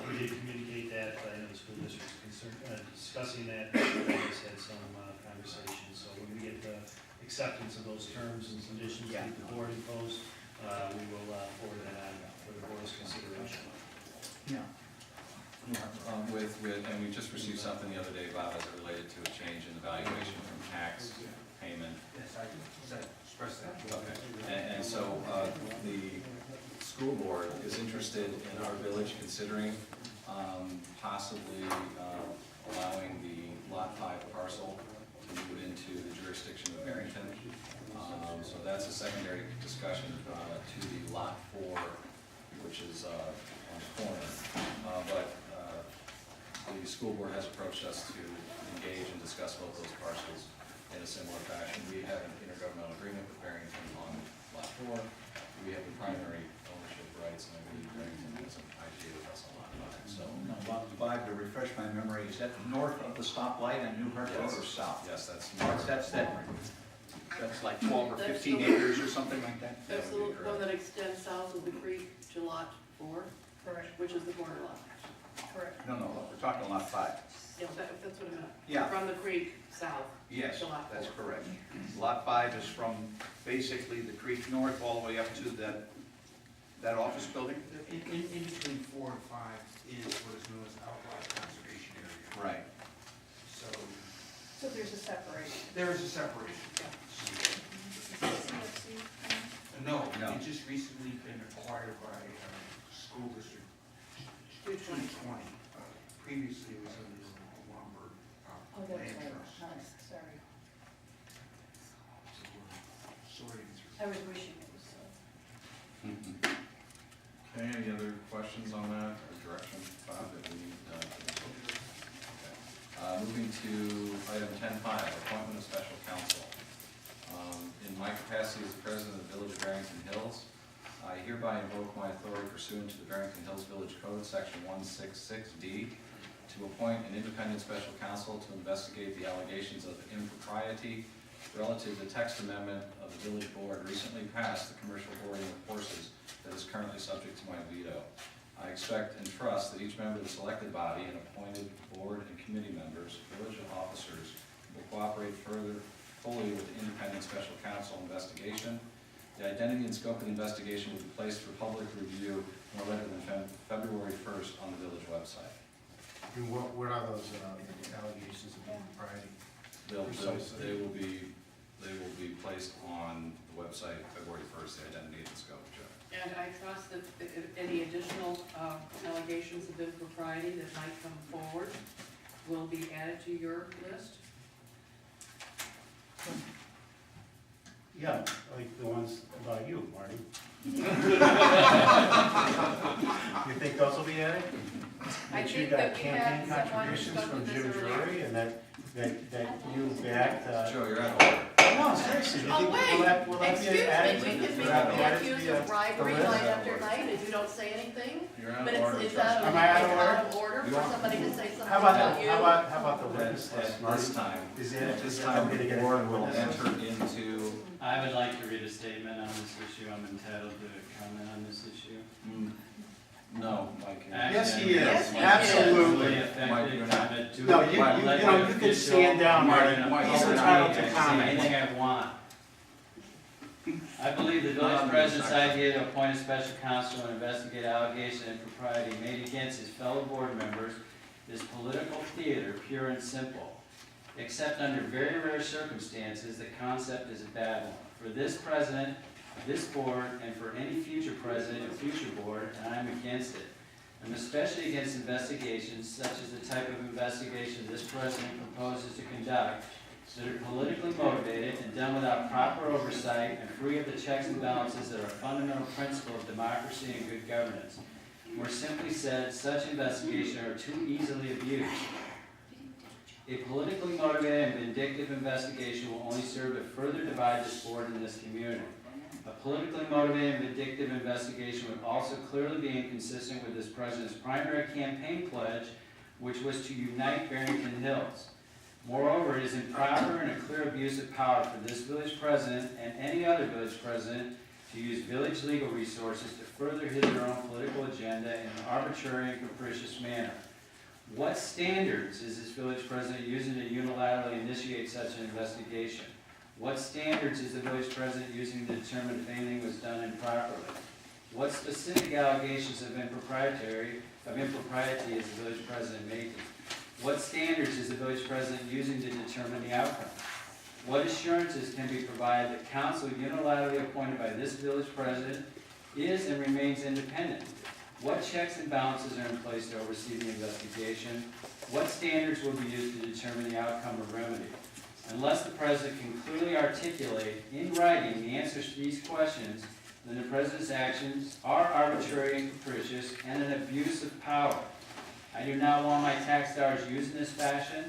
we did communicate that. I know the school district's discussing that, has had some conversations. So when we get the acceptance of those terms and conditions that the board imposed, we will forward that on for the board's consideration. Yeah. And we just received something the other day, Bob, as it related to a change in the valuation from tax payment. Yes, I said, express that. Okay, and so the school board is interested in our village considering possibly allowing the Lot 5 parcel to move into the jurisdiction of Barrington. So that's a secondary discussion to the Lot 4, which is on the corner. But the school board has approached us to engage and discuss both those parcels in a similar fashion. We have an intergovernmental agreement with Barrington on Lot 4. We have the primary ownership rights, and I believe Barrington has an IGA with us on Lot 5. So, No, Lot 5, to refresh my memory, is that north of the stoplight on New Hart Road or south? yes, that's That's like 12 or That's 15 the- acres or something like that? That's the would be one correct. that extends south of the creek to Lot 4, Correct, which is the corner lot. correct. No, we're talking Lot 5. Yeah, that's what I meant. Yeah. From the creek south. Yes, To Lot 4. that's correct. Lot 5 is from basically the creek north all the way up to that office building? In between 4 and 5 is what is known as outlot conservation area. Right. So So there's a separation. there is a separation. CFC, No, No. it just recently been acquired by school district 220. Previously it was under the lumber oh, that's land right, trust. nice, sorry. So we're sorting through. I was wishing it was, Okay, any other questions on that or direction, Bob, that we need to okay. Moving to item 10.5, appointment of special counsel. In my capacity as the president of the Village of Barrington Hills, I hereby invoke my authority pursuant to the Barrington Hills Village Code, Section 166D, to appoint an independent special counsel to investigate the allegations of impropriety relative to the text amendment of the village board recently passed, the commercial boarding of horses, that is currently subject to my veto. I expect and trust that each member of the selected body and appointed board and committee members, village officers, will cooperate fully with the independent special counsel investigation. The identity and scope of the investigation will be placed for public review no later than February 1st on the village website. And what are those allegations of impropriety? They will be placed on the website February 1st, the identity and scope. And I trust that if any additional allegations of impropriety that might come forward will be added to your list. Yeah, like the ones about you, Marty. You think those will be added? I That you think got that we had campaign someone contributions spoke from to this Jim earlier. Drury, and that you backed, Joe, you're out of order. no, seriously, you Oh, think, will that be Excuse added? me, we can will that be added to accused the, of bribery the list? night after night and you don't say anything? You're out But of order, it's Trustee. out of, Am I out of it's out of order You for are. somebody to say something How about, about you. how about the witness list, At Marty? this time, Is it, at this is it time, okay to the get a board will witness list? enter into, I would like to read a statement on this issue. I'm entitled to comment on this issue. no, Mike. Yes, he is, Yes, he is. absolutely. Mike, you're not. No, you can stand down, Marty. He's entitled to Say comment. anything I want. I believe the village president's idea to appoint a special counsel and investigate allegation of impropriety made against his fellow board members is political theater, pure and simple. Except under very rare circumstances, the concept is a bad one. For this president, this board, and for any future president and future board, and I'm against it. I'm especially against investigations such as the type of investigation this president proposes to conduct that are politically motivated and done without proper oversight and free of the checks and balances that are a fundamental principle of democracy and good governance. More simply said, such investigations are too easily abused. A politically motivated and vindictive investigation will only serve to further divide this board and this community. A politically motivated and vindictive investigation would also clearly be inconsistent with this president's primary campaign pledge, which was to unite Barrington Hills. Moreover, it is improper and a clear abuse of power for this village president and any other village president to use village legal resources to further his or own political agenda in an arbitrary and capricious manner. What standards is this village president using to unilaterally initiate such an investigation? What standards is the village president using to determine if anything was done improperly? What specific allegations of impropriety is the village president making? What standards is the village president using to determine the outcome? What assurances can be provided that council unilaterally appointed by this village president is and remains independent? What checks and balances are in place to oversee the investigation? What standards will be used to determine the outcome or remedy? Unless the president can clearly articulate in writing the answers to these questions, then the president's actions are arbitrary and capricious and an abuse of power. I do not want my tax dollars used in this fashion,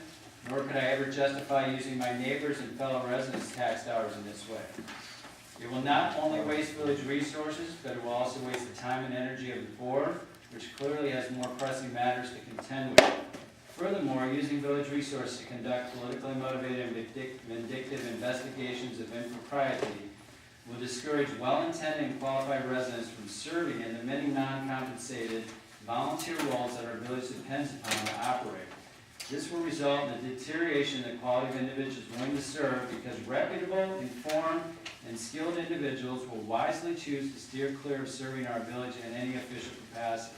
nor could I ever justify using my neighbors' and fellow residents' tax dollars in this way. It will not only waste village resources, but it will also waste the time and energy of the board, which clearly has more pressing matters to contend with. Furthermore, using village resources to conduct politically motivated and vindictive investigations of impropriety will discourage well-intended and qualified residents from serving in the many non-compensated volunteer roles that our village depends upon to operate. This will result in the deterioration in the quality of individuals willing to serve because reputable, informed, and skilled individuals will wisely choose to steer clear of serving our village in any official capacity.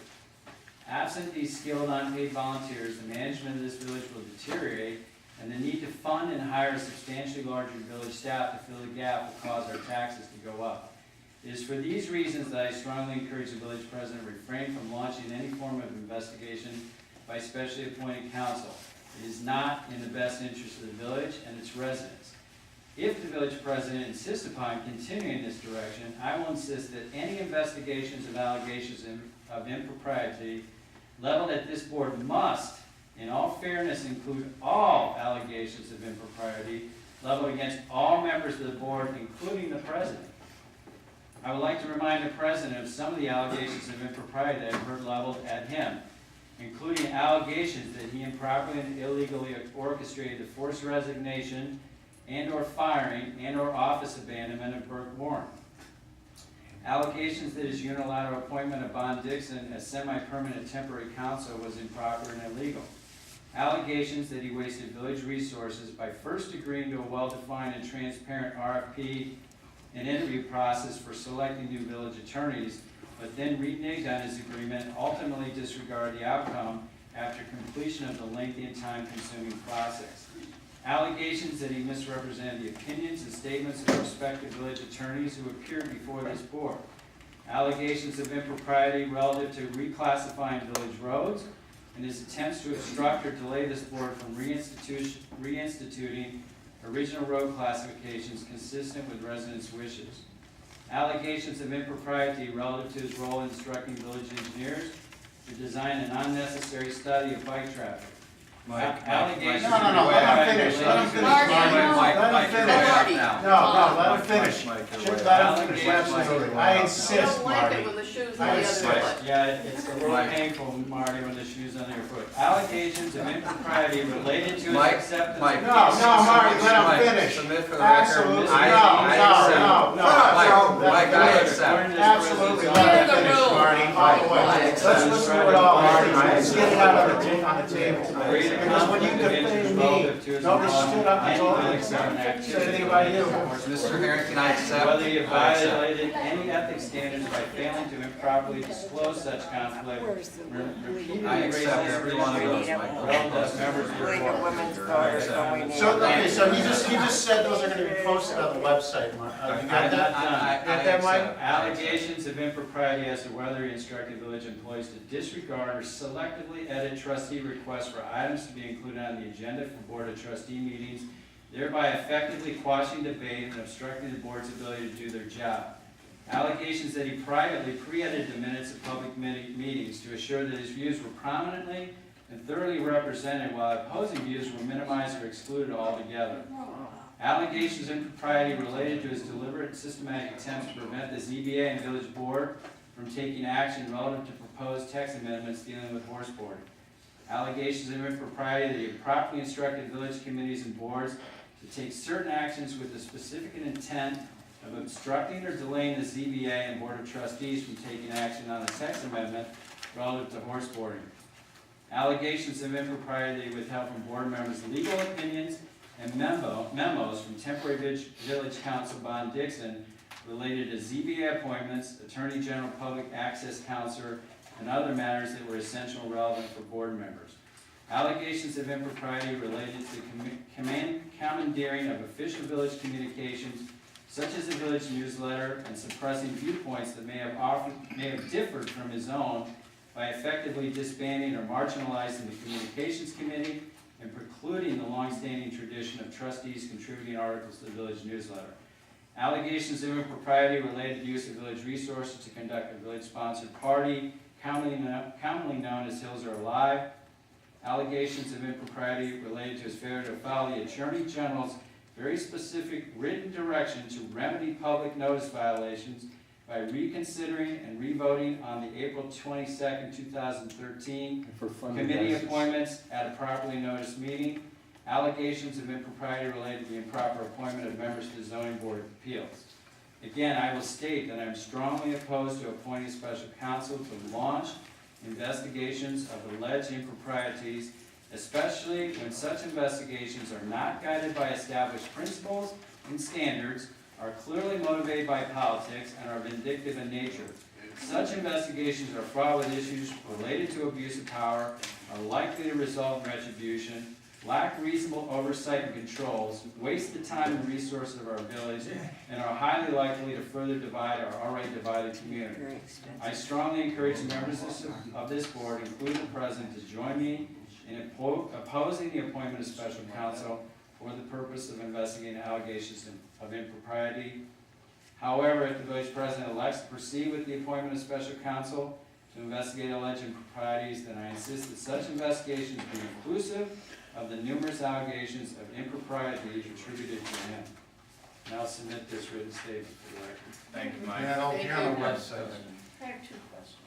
Absent these skilled unpaid volunteers, the management of this village will deteriorate, and the need to fund and hire a substantially larger village staff to fill the gap will cause our taxes to go up. It is for these reasons that I strongly encourage the village president to refrain from launching any form of investigation by specially appointed counsel. It is not in the best interest of the village and its residents. If the village president insists upon continuing this direction, I will insist that any investigations of allegations of impropriety leveled at this board must, in all fairness, include all allegations of impropriety leveled against all members of the board, including the president. I would like to remind the president of some of the allegations of impropriety that I've heard leveled at him, including allegations that he improperly and illegally orchestrated the forced resignation and/or firing and/or office abandonment of Burke Warren. Allegations that his unilateral appointment of Bon Dixon as semi-permanent temporary counsel was improper and illegal. Allegations that he wasted village resources by first agreeing to a well-defined and transparent RFP and interview process for selecting new village attorneys, but then reneged on his agreement and ultimately disregarded the outcome after completion of the lengthy and time-consuming process. Allegations that he misrepresented the opinions and statements of prospective village attorneys who appeared before this board. allegations of impropriety relative to reclassifying village roads, and his attempts to obstruct or delay this board from reinstituting original road classifications consistent with residents' wishes. Allegations of impropriety relative to his role in instructing village engineers to design an unnecessary study of bike traffic. Allegations. No, let him finish, let him finish, Marty, Marty. no. Let him finish. Marty. No, let him finish. Should let him finish, absolutely. I I insist, don't like Marty. it when the shoes I on the other insist. foot. Yeah, it's a little painful, Marty, when the shoe's on your foot. Allegations of impropriety related to his acceptance. Mike. No, Marty, let him finish. Submit for the record. Absolutely, no. I accept. Absolutely, let Clear him the finish, room. Marty, all the way. Let's listen to it all, Marty. Let's get it out on the table. Because when you defend me, nobody stood up and told me, said anything about you. Mr. Harrington, I accept. Whether you I accept. violated any ethics standards by failing to improperly disclose such conflict, repeatedly I accept raising every one of those, Mike. relevant members of the board. So, okay, so he just said those are gonna be posted on the website, Mark. You got I'm that? not done. Got that, Mike? Allegations of impropriety as to whether he instructed village employees to disregard or selectively edit trustee requests for items to be included on the agenda for Board of Trustee meetings, thereby effectively quashing debate and obstructing the board's ability to do their job. Allegations that he privately pre-edited the minutes of public meetings to assure that his views were prominently and thoroughly represented while opposing views were minimized or excluded altogether. Allegations of impropriety related to his deliberate and systematic attempts to prevent the ZBA and village board from taking action relative to proposed text amendments dealing with horse boarding. Allegations of impropriety that he improperly instructed village committees and boards to take certain actions with the specific intent of obstructing or delaying the ZBA and Board of Trustees from taking action on the text amendment relative to horse boarding. Allegations of impropriety that he withheld from board members legal opinions and memos from temporary village council Bon Dixon related to ZBA appointments, Attorney General Public Access Counselor, and other matters that were essential and relevant for board members. Allegations of impropriety related to commandeering of official village communications, such as the village newsletter, and suppressing viewpoints that may have differed from his own by effectively disbanding or marginalizing the communications committee and precluding the long-standing tradition of trustees contributing articles to the village newsletter. Allegations of impropriety related to use of village resources to conduct a village-sponsored party, commonly known as Hills Are Alive. Allegations of impropriety related to his failure to follow the Attorney General's very specific written direction to remedy public notice violations by reconsidering and revoting on the April 22nd, 2013 committee appointments at a properly noticed meeting. Allegations of impropriety related to the improper appointment of members to the Zoning Board of Appeals. Again, I will state that I am strongly opposed to appointing special counsel to launch investigations of alleged improprieties, especially when such investigations are not guided by established principles and standards, are clearly motivated by politics, and are vindictive in nature. Such investigations are fraught with issues related to abuse of power, are likely to result in retribution, lack reasonable oversight and controls, waste the time and resources of our village, and are highly likely to further divide our already divided community. I strongly encourage members of this board, including the president, to join me in opposing the appointment of special counsel for the purpose of investigating allegations of impropriety. However, if the village president elects to proceed with the appointment of special counsel to investigate alleged improprieties, then I insist that such investigations be inclusive of the numerous allegations of impropriety attributed to him. And I'll submit this written statement for the record. Thank you, Mike. Yeah, it'll be on the website. I have two questions.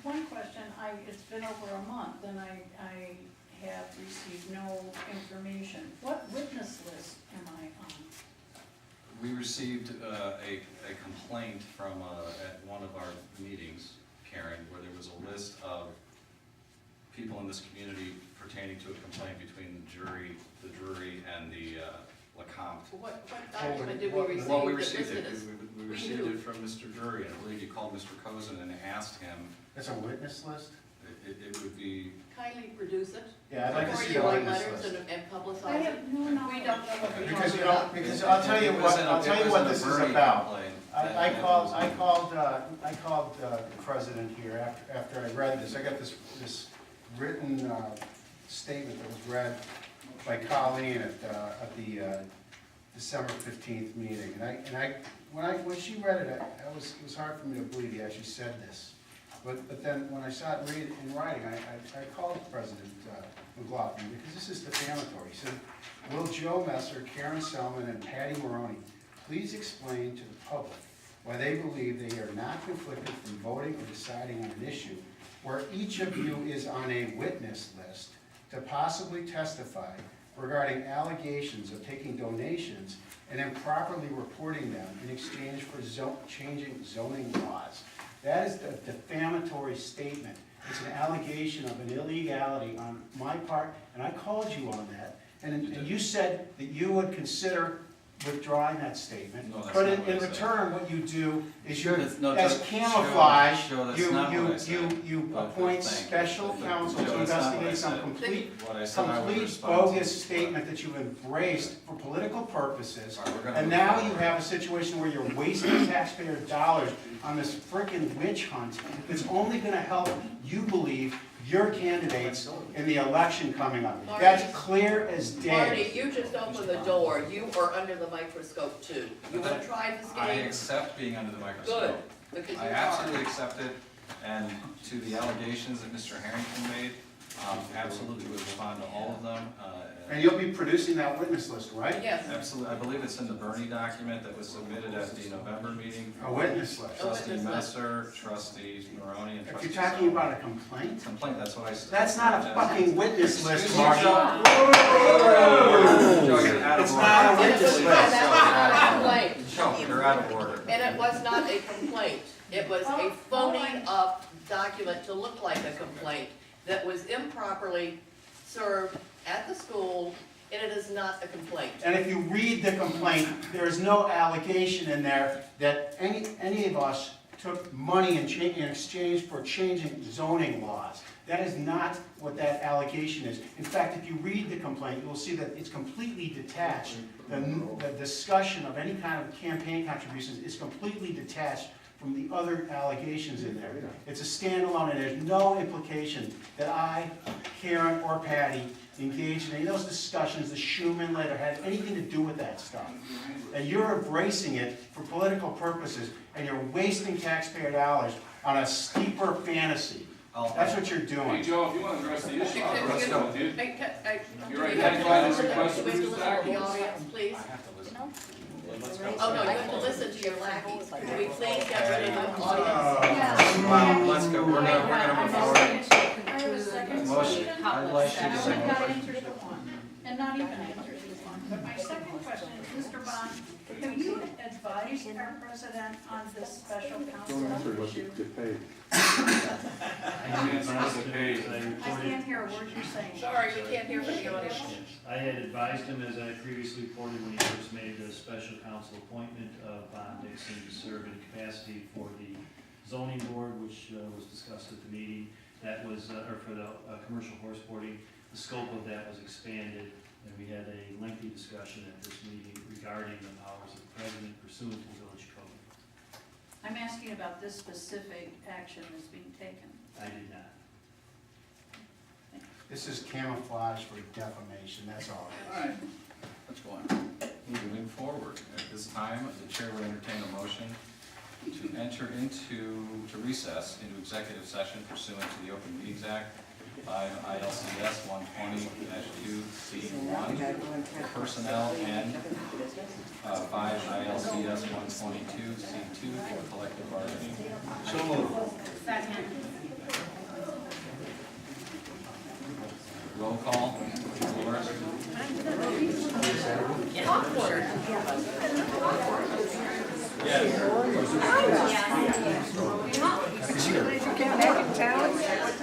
One question, it's been over a month and I have received no information. What witness list am I on? We received a complaint from, at one of our meetings, Karen, where there was a list of people in this community pertaining to a complaint between the jury and the LeCompte. What document did we receive? Well, we that received listed it, us? we received it from Mr. Drury, and I believe you called Mr. Cozen and asked him, That's a witness list? it would be, Kindly produce it. Yeah, I'd like to Before see you the write witness letters list. and I publicize it. have no knowledge. We don't know what we're Because, talking you know, about. because I'll tell you what, I'll tell you what this is about. I called the president here after I read this. I got this written statement that was read by Colleen at the December 15th meeting. When she read it, it was hard for me to believe he actually said this. But then when I saw it in writing, I called President McLaughlin because this is defamatory. He said, "Will Joe Messer, Karen Selman, and Patty Maroney please explain to the public why they believe they are not conflicted from voting or deciding on an issue where each of you is on a witness list to possibly testify regarding allegations of taking donations and improperly reporting them in exchange for changing zoning laws." That is the defamatory statement. It's an allegation of an illegality on my part, and I called you on that. And you said that you would consider withdrawing that statement. No, that's But not what in I said. return, what you do is you, No, as Joe, camouflage, Joe, that's not what I said. you But appoint thank you. special But counsel Joe, to that's not what I investigate some said. complete What I said I would complete respond to. bogus statement that you've embraced for political purposes. All right, we're gonna And move now forward. you have a situation where you're wasting taxpayer dollars on this frickin' witch hunt that's only gonna help you believe your candidates in the election coming up. That's clear as Marty, day. you just opened the door. You are under the microscope too. You wanna try this I game? accept being under the Good, microscope. because you I are. absolutely accept it, and to the allegations that Mr. Harrington made, absolutely would respond to all of them. And you'll be producing that witness list, right? Yes, Absolutely, I believe it's in the Bernie document that was submitted at the November meeting. A witness list. Trustee witness list. Messer, trustees Maroney, and If trustee. you're talking about a complaint, Complaint, that's what I said. that's not a fucking witness list, Excuse me, Marty. Joe. Whoa! Joe, you're out of It's order. not a and it witness was, list. that's not a complaint. Joe, you're out of order. And it was not a complaint. It was a phoning up document to look like a complaint that was improperly served at the school, and it is not a complaint. And if you read the complaint, there is no allegation in there that any of us took money in exchange for changing zoning laws. That is not what that allegation is. In fact, if you read the complaint, you'll see that it's completely detached. The discussion of any kind of campaign contributions is completely detached from the other allegations in there. It's a standalone, and there's no implication that I, Karen, or Patty engaged in any of those discussions, the Schumann letter had anything to do with that stuff. And you're embracing it for political purposes, and you're wasting taxpayer dollars on a steeper fantasy. That's what you're Hey, doing. Joe, if you want to address the issue, I'll address it with you. You're You're identifying this request for who's The documents. audience, please. I have to listen. Let's go. Oh, no, you have to listen to your lackeys. Can we please get rid of the audience? Wow, let's go, we're gonna move forward. I have a second Motion. question. I'd like you to I say only got motion. answers to one, and not even answers to one. But my second question is, Mr. Bond, have you advised our president on this special counsel issue? I can't hear a word you're saying. Sorry, we can't hear from the audience. I had advised him, as I previously reported, when he first made the special counsel appointment of Bob Dixon to serve in capacity for the zoning board, which was discussed at the meeting. That was, or for the commercial horse boarding, the scope of that was expanded, and we had a lengthy discussion at this meeting regarding the powers of the president pursuant to village code. I'm asking about this specific action that's being taken. I did not. This is camouflage for defamation, that's all it is. All right, let's go on. Moving forward, at this time, the chair would entertain a motion to enter to recess into executive session pursuant to the Open Meetings Act, 5 ILCS 120-2C1, personnel, and 5 ILCS 122C2 for collective bargaining. So moved. Second. Roll call, Dolores? Awkward. Yes. Yes.